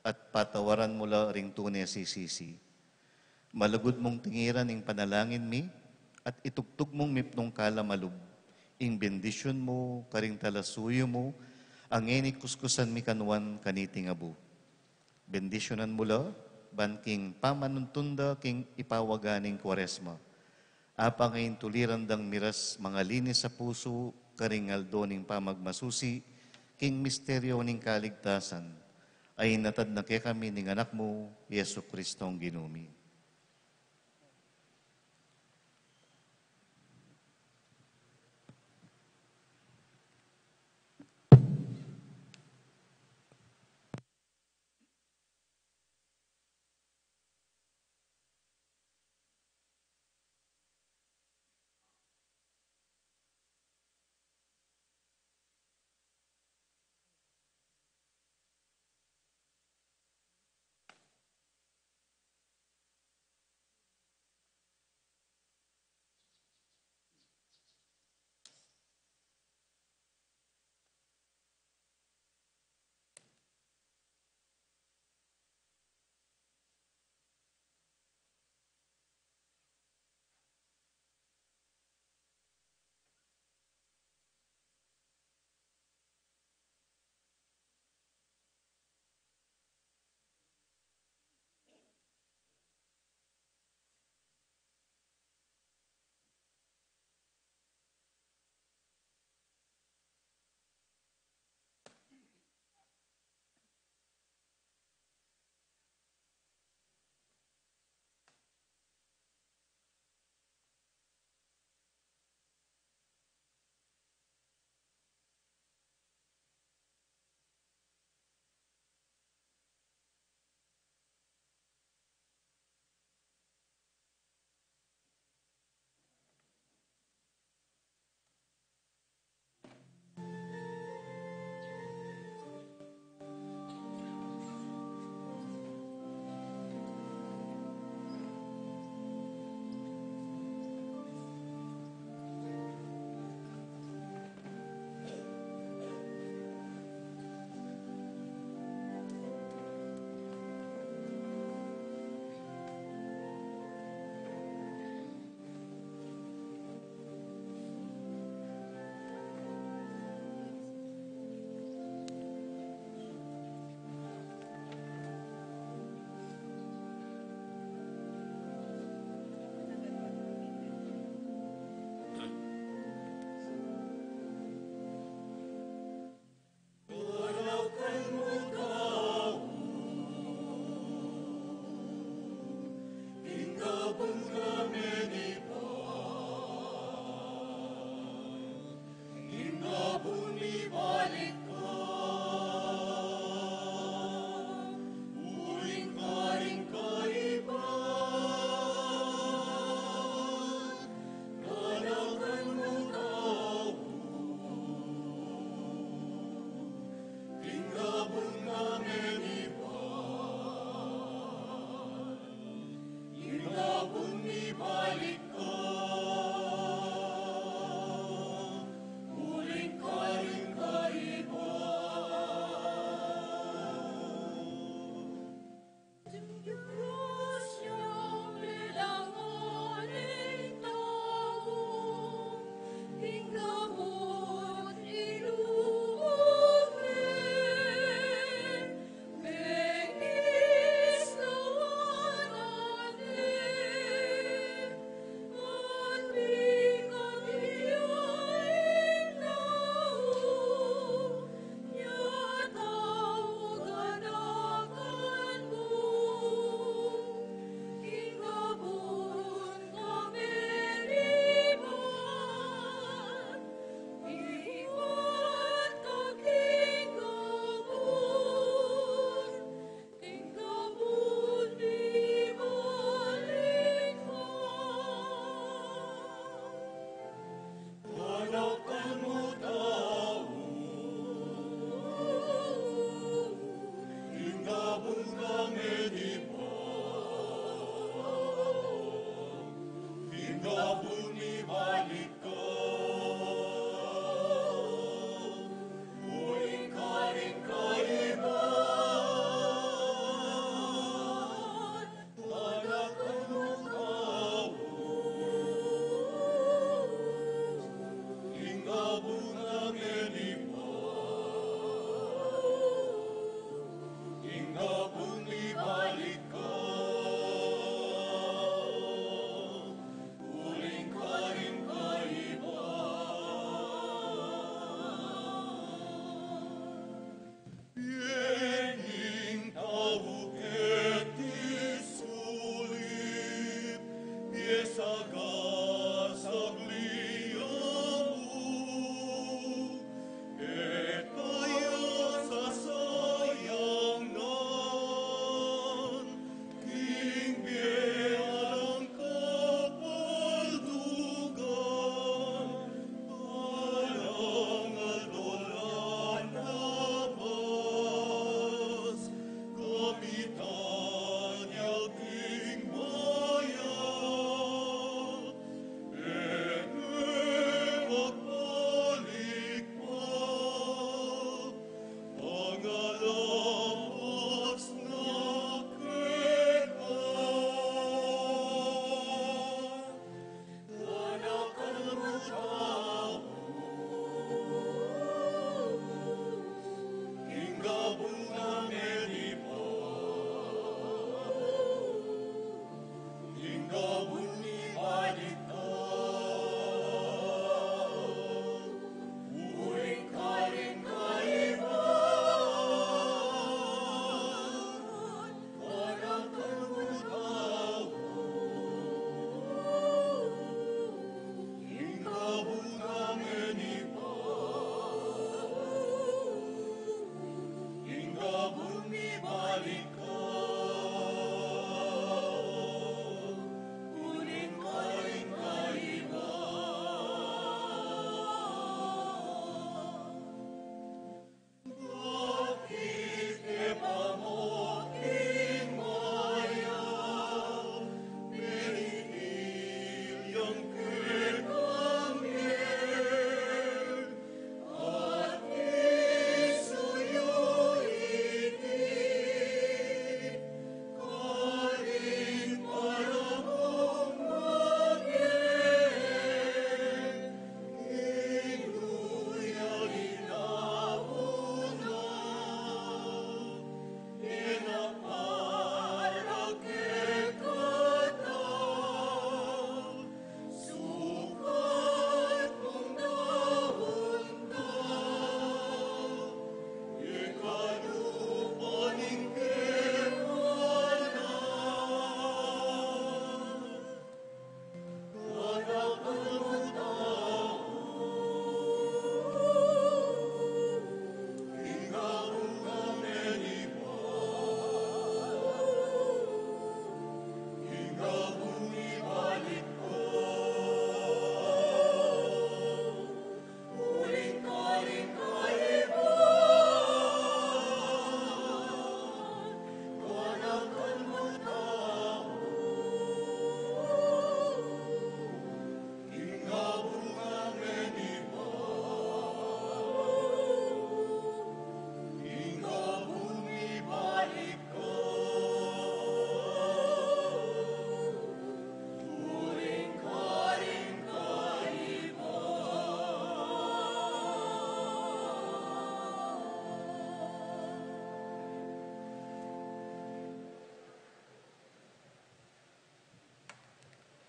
Speaker 3: at patawaran mula ring tunay sisisi. Malagod mong tingiran ing panalangin mi at itugtog mong mipnong kalamalub. Ing bendisyon mo, karing talasuyo mo, ang eni kuskusan mi kanwan kaniting abu. Bendisyonan mula, ban king pamanuntunda king ipawaganing kwaresma. Apa ngayon tuliran dang miras mga linis sa puso, karing aldo ning pamagmasusi, king misteryo ning kaligtasan, ay natad na kami ning anak mo, Yesu Kristong ginumi.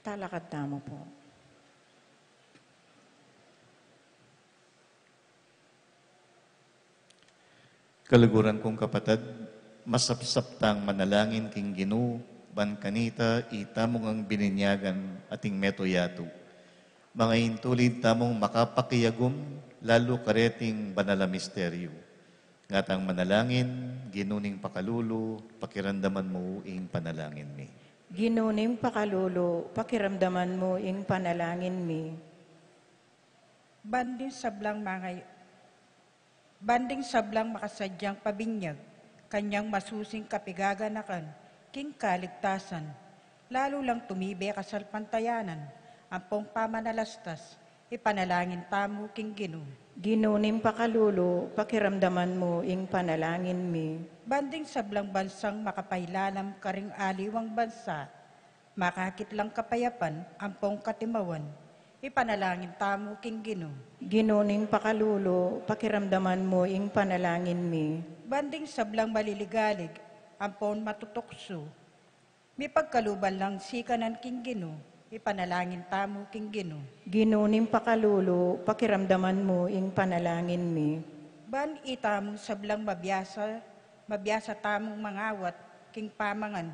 Speaker 7: Talakad tamo po.
Speaker 3: Kalaguran kong kapatid, masapsaptang manalangin king Ginoo, ban kanita itamong ang bininyagan ating metoyato. Mga intulid tamong makapakiyagom, lalo kareting banala misteryo. Ngatang manalangin, ginuning pakalulo, pakiramdaman mo ing panalangin mi.
Speaker 7: Ginuning pakalulo, pakiramdaman mo ing panalangin mi.
Speaker 2: Banding sablang makasadyang pabinyag, kanyang masusing kapigaganakan, king kaligtasan. Lalo lang tumibe kasalpantayanan, ampong pamanalastas, ipanalangin tamo king Ginoo.
Speaker 7: Ginuning pakalulo, pakiramdaman mo ing panalangin mi.
Speaker 2: Banding sablang bansang makapailalam karing aliwang bansa, makakitlang kapayapan, ampong katimawan, ipanalangin tamo king Ginoo.
Speaker 7: Ginuning pakalulo, pakiramdaman mo ing panalangin mi.
Speaker 2: Banding sablang maliligalig, ampon matutokso. May pagkaluban lang sikanan king Ginoo, ipanalangin tamo king Ginoo.
Speaker 7: Ginuning pakalulo, pakiramdaman mo ing panalangin mi.
Speaker 2: Ban itamong sablang mabiyasa tamong mangawat king pamangan.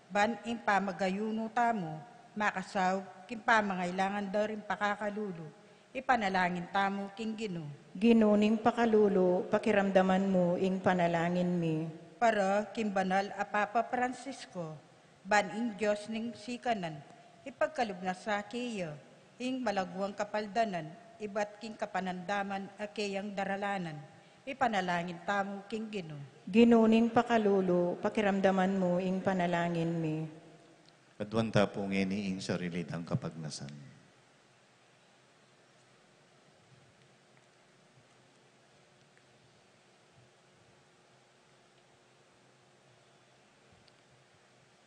Speaker 2: Ban ing pamagayuno tamo, makasaw king pamangailangan daw rin pakakalulo. Ipanalangin tamo king Ginoo.
Speaker 7: Ginuning pakalulo, pakiramdaman mo ing panalangin mi.
Speaker 2: Para king banal a Papa Francisco, ban ing Diyos ning sikanan, ipagkalubna sa kiyo, ing malagwang kapaldanan, ibat king kapanandaman a kayang daralanan, ipanalangin tamo king Ginoo.
Speaker 7: Ginuning pakalulo, pakiramdaman mo ing panalangin mi.
Speaker 3: Kaduan tapong ing sarilitang kapagnasan.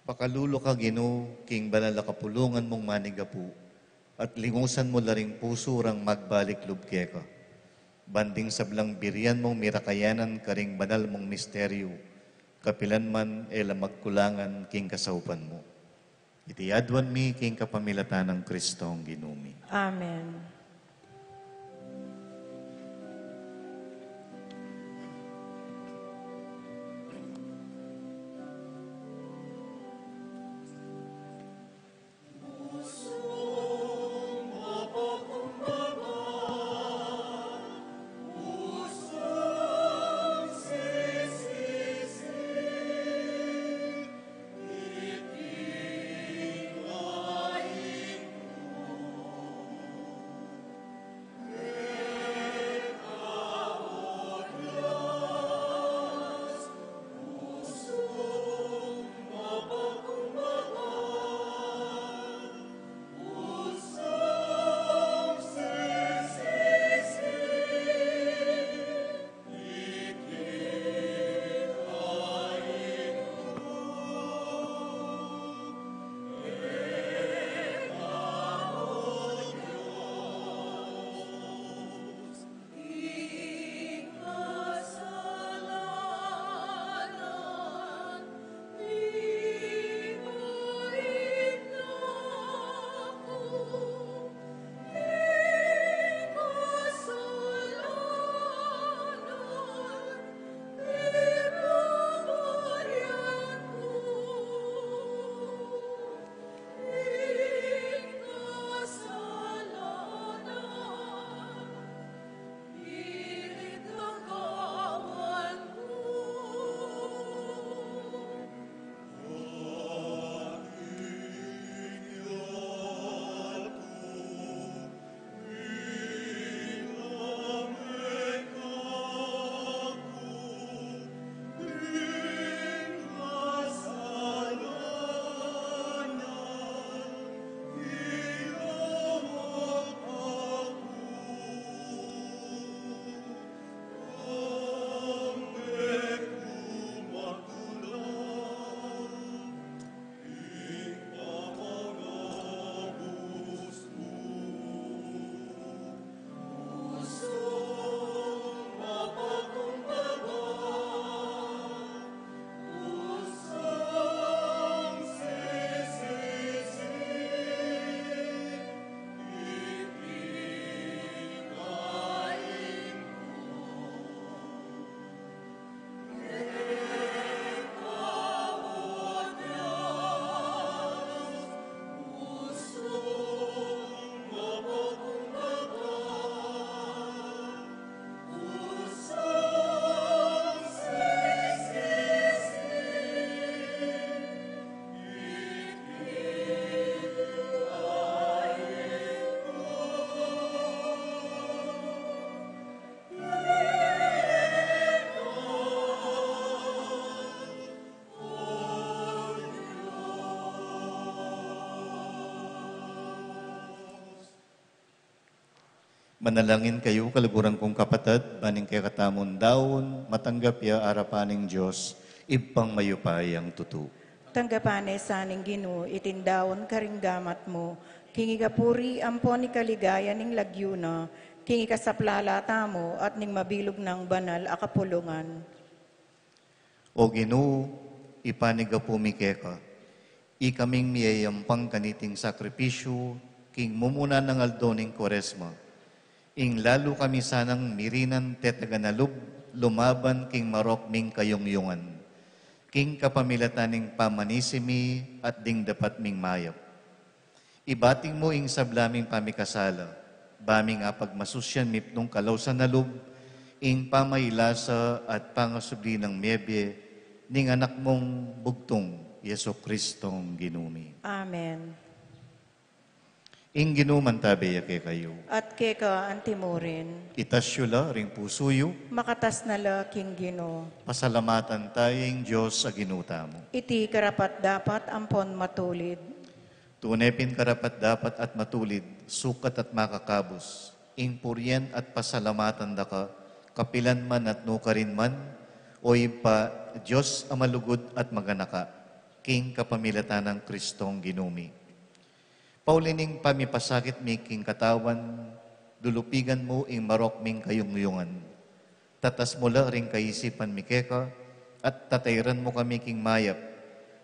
Speaker 3: Pakalulo ka Ginoo, king banal na kapulungan mong manigapu, at lingusan mo laring puso rang magbalik lubke ka. Banding sablang birian mong mirakayanan karing banal mong misteryo, kapilan man ela magkulangan king kasaupan mo. Itiyadwan mi king kapamilatan ng Kristong Ginumi.
Speaker 7: Amen.
Speaker 3: Manalangin kayo, kaluguran kong kapatid, baning kay katamon daon, matanggap ya arapaning Diyos, ibpang mayupay ang tutu.
Speaker 7: Tanggapane sa aning Ginoo, itindawon karinggamat mo, kingi kapuri ampon ni kaligaya ning lagyuna, kingi kasaplalata mo at ning mabilog ng banal a kapulungan.
Speaker 3: O Ginoo, ipaniga pumikeka, ikaming miyayampang kaniting sakripisyo, king mumuna ng aldo ning Koresma, ing lalo kami sanang mirinan tetaganalub, lumaban king marok ming kayongyungan. King kapamilataning pamanisimi at ding dapat ming mayap. Ibating mo ing sablaming pamikasala, baming apagmasusyan mipnong kalaw sa nalub, ing pamailasa at pangasubli ng mebye, ning anak mong bugtong, Yeso Kristong ginumi.
Speaker 7: Amen.
Speaker 3: Ing ginuman tabi yake kayo.
Speaker 7: At keka antimorin,
Speaker 3: Itasyula ring pusuyo,
Speaker 7: makatas na la king Ginoo.
Speaker 3: pasalamatan tayong Diyos sa ginuta mo.
Speaker 7: Iti karapat dapat ampon matulid.
Speaker 3: Tunepin karapat dapat at matulid, sukat at makakabos, ing puryen at pasalamatan da ka, kapilan man at nukarin man, o ipa Diyos amalugod at maganaka, king kapamilatan ng Kristong ginumi. Paulining pamipasakit mi king katawan, dulupigan mo ing marok ming kayungyungan. Tatas mula ring kaisipan mi keka, at tatayran mo kami king mayap,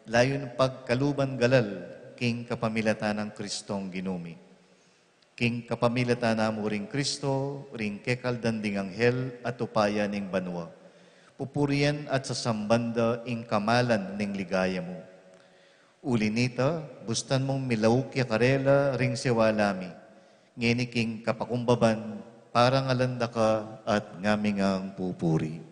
Speaker 3: layon pagkaluban galal, king kapamilatan ng Kristong ginumi. King kapamilatan mo ring Kristo, ring kekal danding anghel at upaya ning banwa. Pupurian at sasambanda ing kamalan ning ligaya mo. Uli nita, bustan mong milawuk ya karela ring siwalami. Ngeni king kapakumbaban, parang alanda ka at ngaming ang pupuri.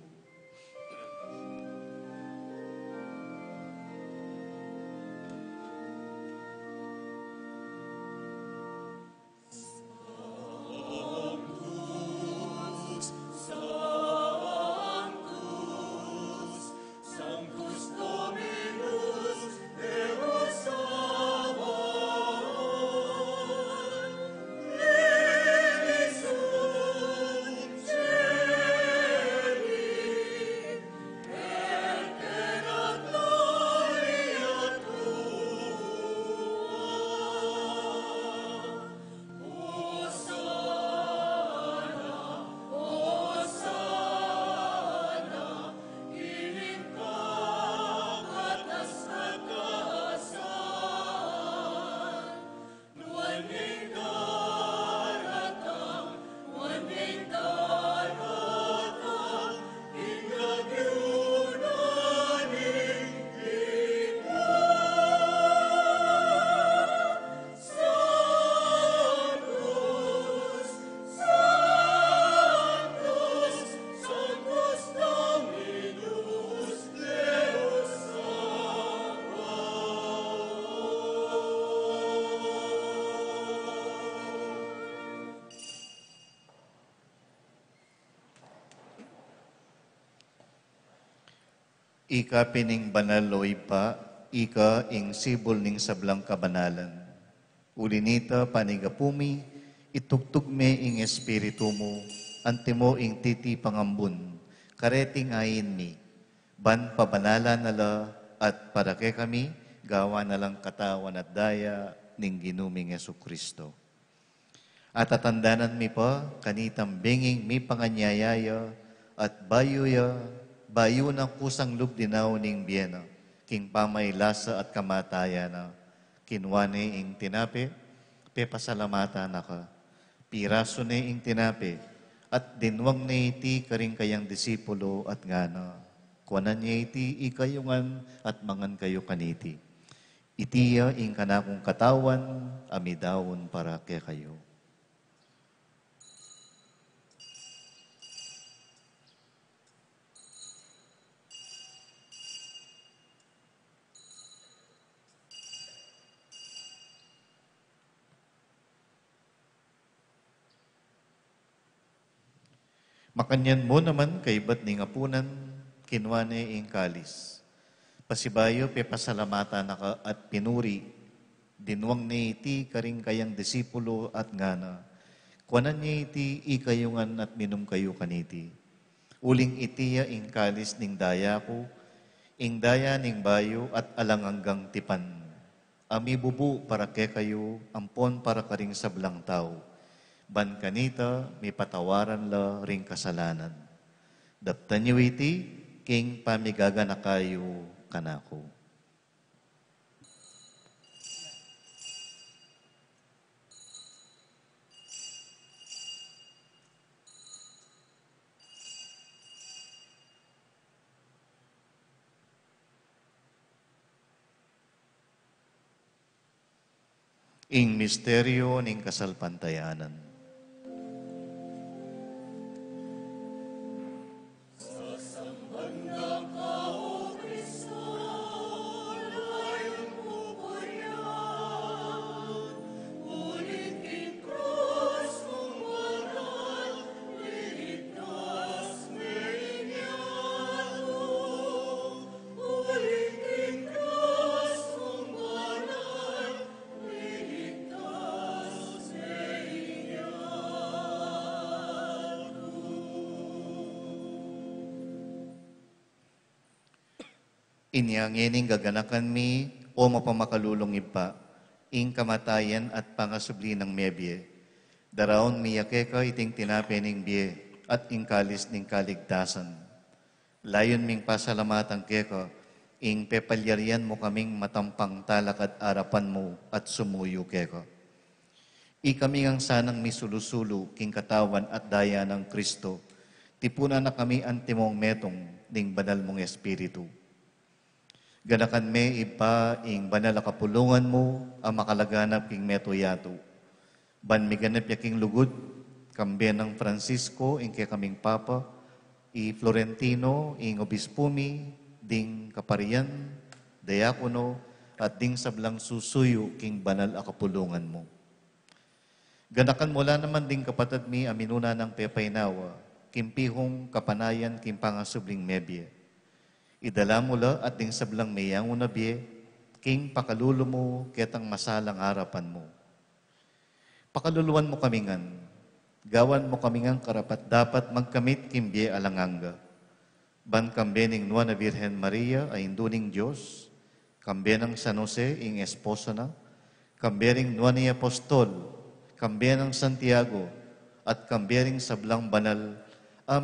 Speaker 3: Ika pining banal o ipa, ika ing sibol ning sablang kabanalan. Ulinita panigapumi, itugtog me ing espiritu mo, antimo ing titi pangambun, kareting ayin mi, ban pabanala nala at para kay kami, gawa na lang katawan at daya ning ginuming Yesu Kristo. At tatandanan mi pa, kanitang binging mi panganyayaya at bayo ng kusang lubdinaw ning biyena, king pamay lasa at kamataya na, kinwane ing tinape, pepasalamata na ka, piraso ne ing tinape, at dinwang ne iti karing kayang disipulo at ngana, kuanan niya iti ikayungan at mangan kayo kaniti. Itiya ing kanakong katawan, amidawon para kay kayo. Makanyan mo naman kay ba't ning apunan, kinwane ing kalis. Pasibayo pe pasalamata na ka at pinuri, dinwang ni iti karing kayang disipulo at ngana, Kuanan niya iti ikayungan at minum kayo kaniti. Uling itiya ing kalis ning daya ko, ing daya ning bayo at alanganggang tipan. Ami bubu para ke kayo, ampon para karing sablang tao. Ban kanita, may patawaran la ring kasalanan. Daptan niyo iti, king pamigaga na kayo kanako. Ing misteryo ning kasalpantayanan. Inyangining gaganakan mi o mapamakalulong ipa, ing kamatayan at pangasubli ng mebye. Daraon miyake ka iting tinapening biye at ing kalis ning kaligtasan. Layon ming pasalamatan keka, ing pepalyarian mo kaming matampang talak at arapan mo at sumuyo keka. Ikami ang sanang misulusulu king katawan at daya ng Kristo, tipuna na kami antimong metong ning banal mong Espiritu. Ganakan me ipa ing banal na kapulungan mo ang makalaganap king metoyato. Ban miganap yaking lugod, kambe ng Francisco ing kay kaming Papa, i Florentino ing obispumi, ding kaparian, diakono, at ding sablang susuyo king banal a kapulungan mo. Ganakan mula naman ding kapatid mi aminuna ng pepaynawa, kimpihong kapanayan king pangasubling mebye. Idala mula at ding sablang mayang unabye, king pakalulo mo ketang masalang harapan mo. Pakaluluan mo kamingan, gawan mo kamingan karapat dapat magkamit kimbye alanganga. Ban kambe ning Nuwa na Virgen Maria ay induning Diyos, kambe ng San Jose ing esposo na, kambe ring Nuwa ni Apostol, kambe ng Santiago, at kambe ring sablang banal,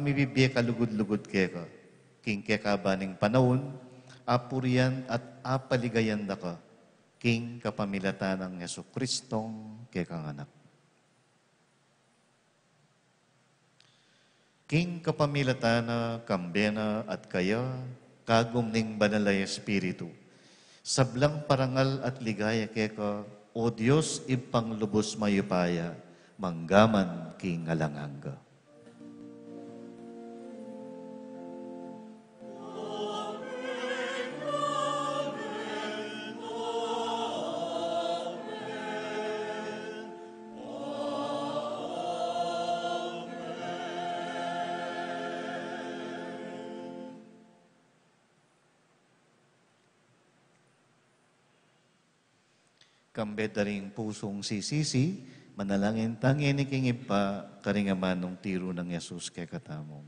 Speaker 3: mibibye kalugod-lugod keka. King kekabaning panahon, apurian at apaligayan da ka, king kapamilatan ng Yesu Kristong kekanganak. King kapamilatan na kambena at kaya, kagum ning banalay Espiritu, sablang parangal at ligaya keka, o Diyos ipanglubos mayupaya, manggaman king alanganga. Kambed daring pusong sisisi, manalangin tangin iking ipa, karingaman ng tiro ng Yesus kay katamong.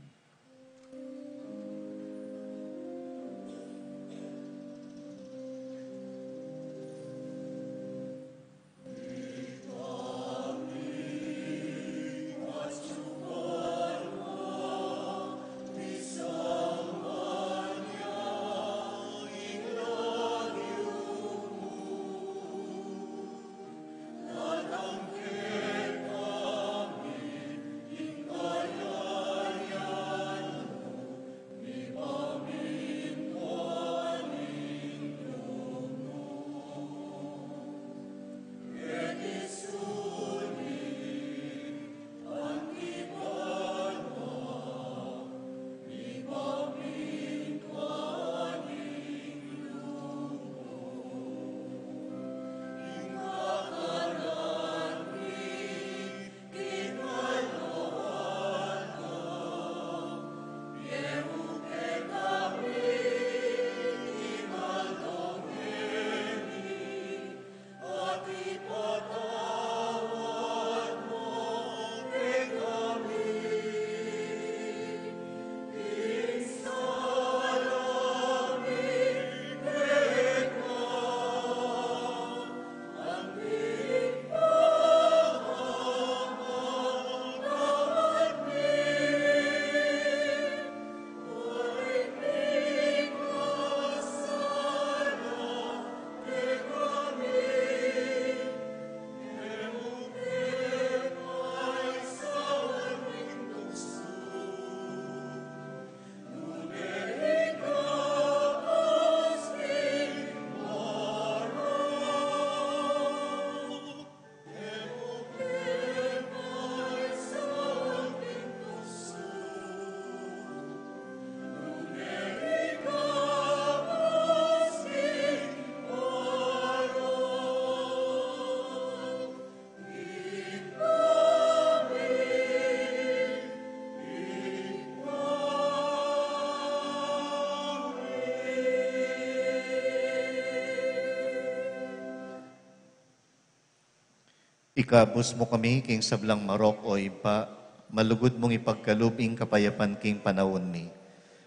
Speaker 3: Ikabus mo kami, king sablang marok o ipa, malugod mong ipagkalubing kapayapan king panahon mi.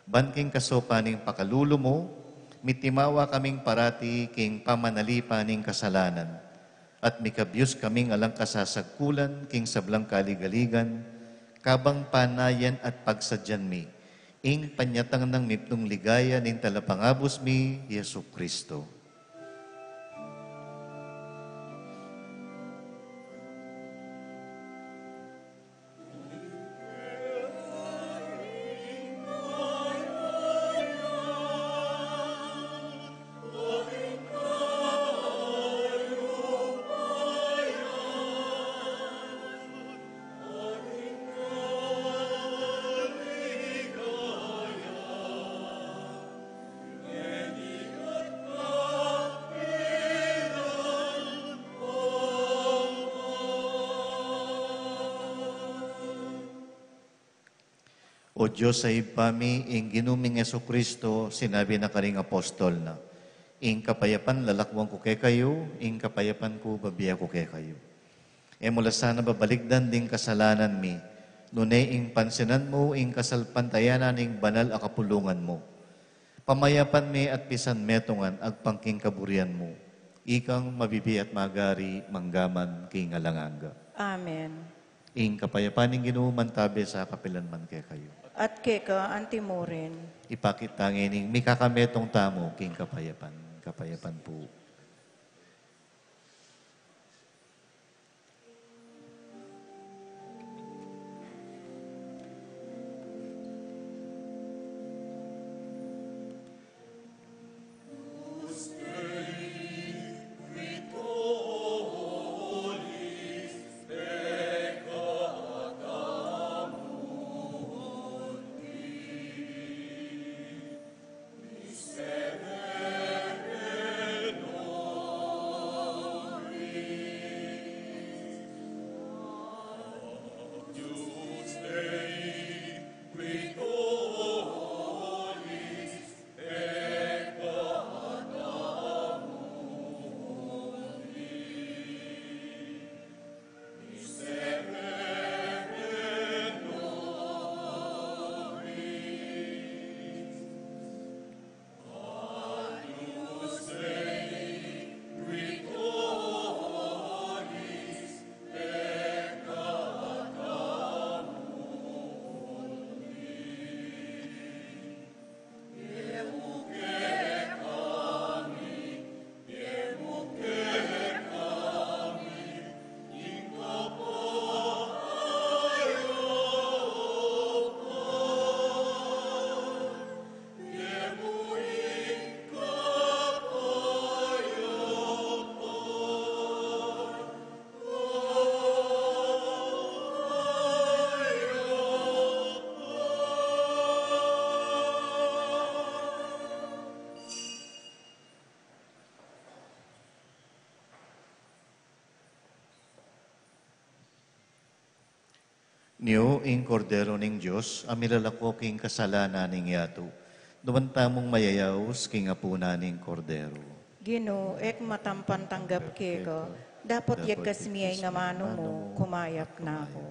Speaker 3: Ban king kasopaning pakalulo mo, mitimawa kaming parati king pamanalipaning kasalanan. At mikabyus kaming alang kasasagkulan king sablang kaligaligan, kabang panayan at pagsadyan mi. Ing panyatang ng mipnong ligaya ning talapangabos mi, Yesu Kristo. O Diyos sa ipami, ing ginuming Yeso Kristo, sinabi na karing apostol na, ing kapayapan lalakwang ko kay kayo, ing kapayapan ko babiya ko kay kayo. E mula sana babaligdan ding kasalanan mi, nunay ing pansinan mo, ing kasalpantayanan ing banal a kapulungan mo. Pamayapan mi at pisan metongan agpangking kaburian mo, ikang mabibi at magari manggaman king alanganga.
Speaker 7: Amen.
Speaker 3: Ing kapayapan ing ginuman tabi sa kapilan man kay kayo.
Speaker 7: At keka antimorin.
Speaker 3: Ipakitangin ning may kakametong tamo king kapayapan. Kapayapan po. Niyo, ing kordero ning Diyos, amilalako king kasalanan ning yato. Dumanta mong mayayaos king apuna ning kordero.
Speaker 7: Gino, ek matampan tanggap keka. Dapat yakas miyay nga mano mo, kumayap na ako.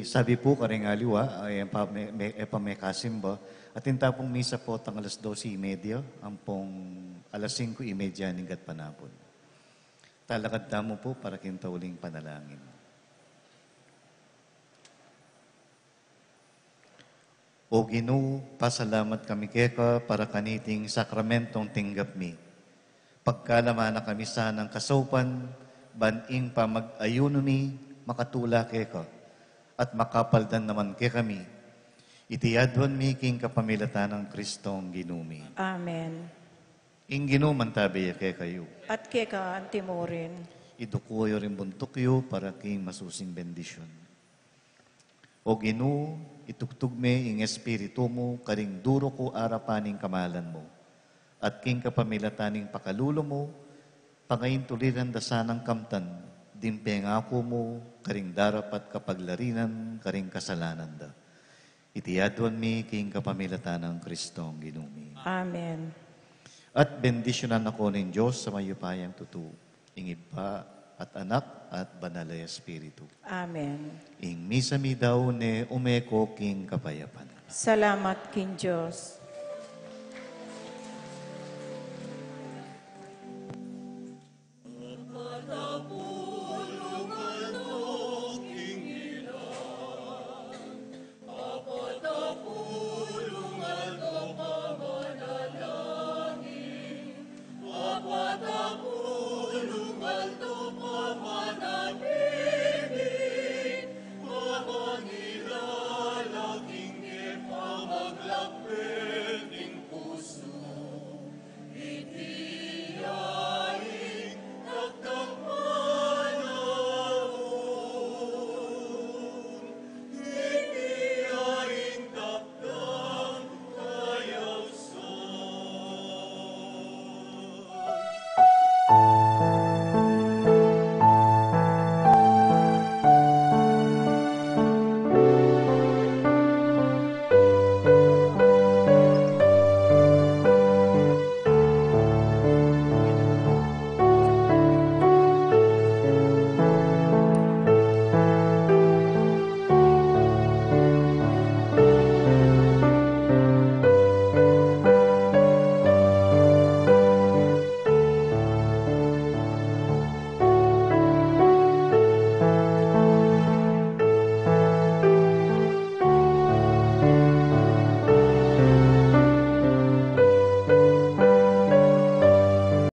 Speaker 3: Sabi po karing aliwa, ay may kasimba, at yung tapong misa po tang alas 12:30, ang pong alas 5:30 ng panapon. Talakad mo po para kintauling panalangin. O Ginoo, pasalamat kami keka para kaniting sakramentong tinggap mi. Pagkalaman na kami sanang kasaupan, baning pa mag-ayuno mi, makatula keka, at makapaldan naman ke kami. Itiyadwan mi king kapamilatan ng Kristong ginumi.
Speaker 7: Amen.
Speaker 3: Ing ginuman tabi ke kayo.
Speaker 7: At keka antimorin.
Speaker 3: Idukuyo rin buntukyo para king masusing bendisyon. O Ginoo, itugtog me ing espiritu mo, karing duro ko arapaning kamalan mo. At king kapamilataning pakalulo mo, pangayin tuliran dasanang kamtan, dimpeng ako mo, karing darapat kapaglarinan, karing kasalanan da. Itiyadwan mi king kapamilatan ng Kristong ginumi.
Speaker 7: Amen.
Speaker 3: At bendisyonan ako ng Diyos sa mayupayang tutu, ing Iba at Anak at Banal na Espiritu.
Speaker 7: Amen.
Speaker 3: Ing misa mi daw ne umeko king kapayapan.
Speaker 7: Salamat king Diyos.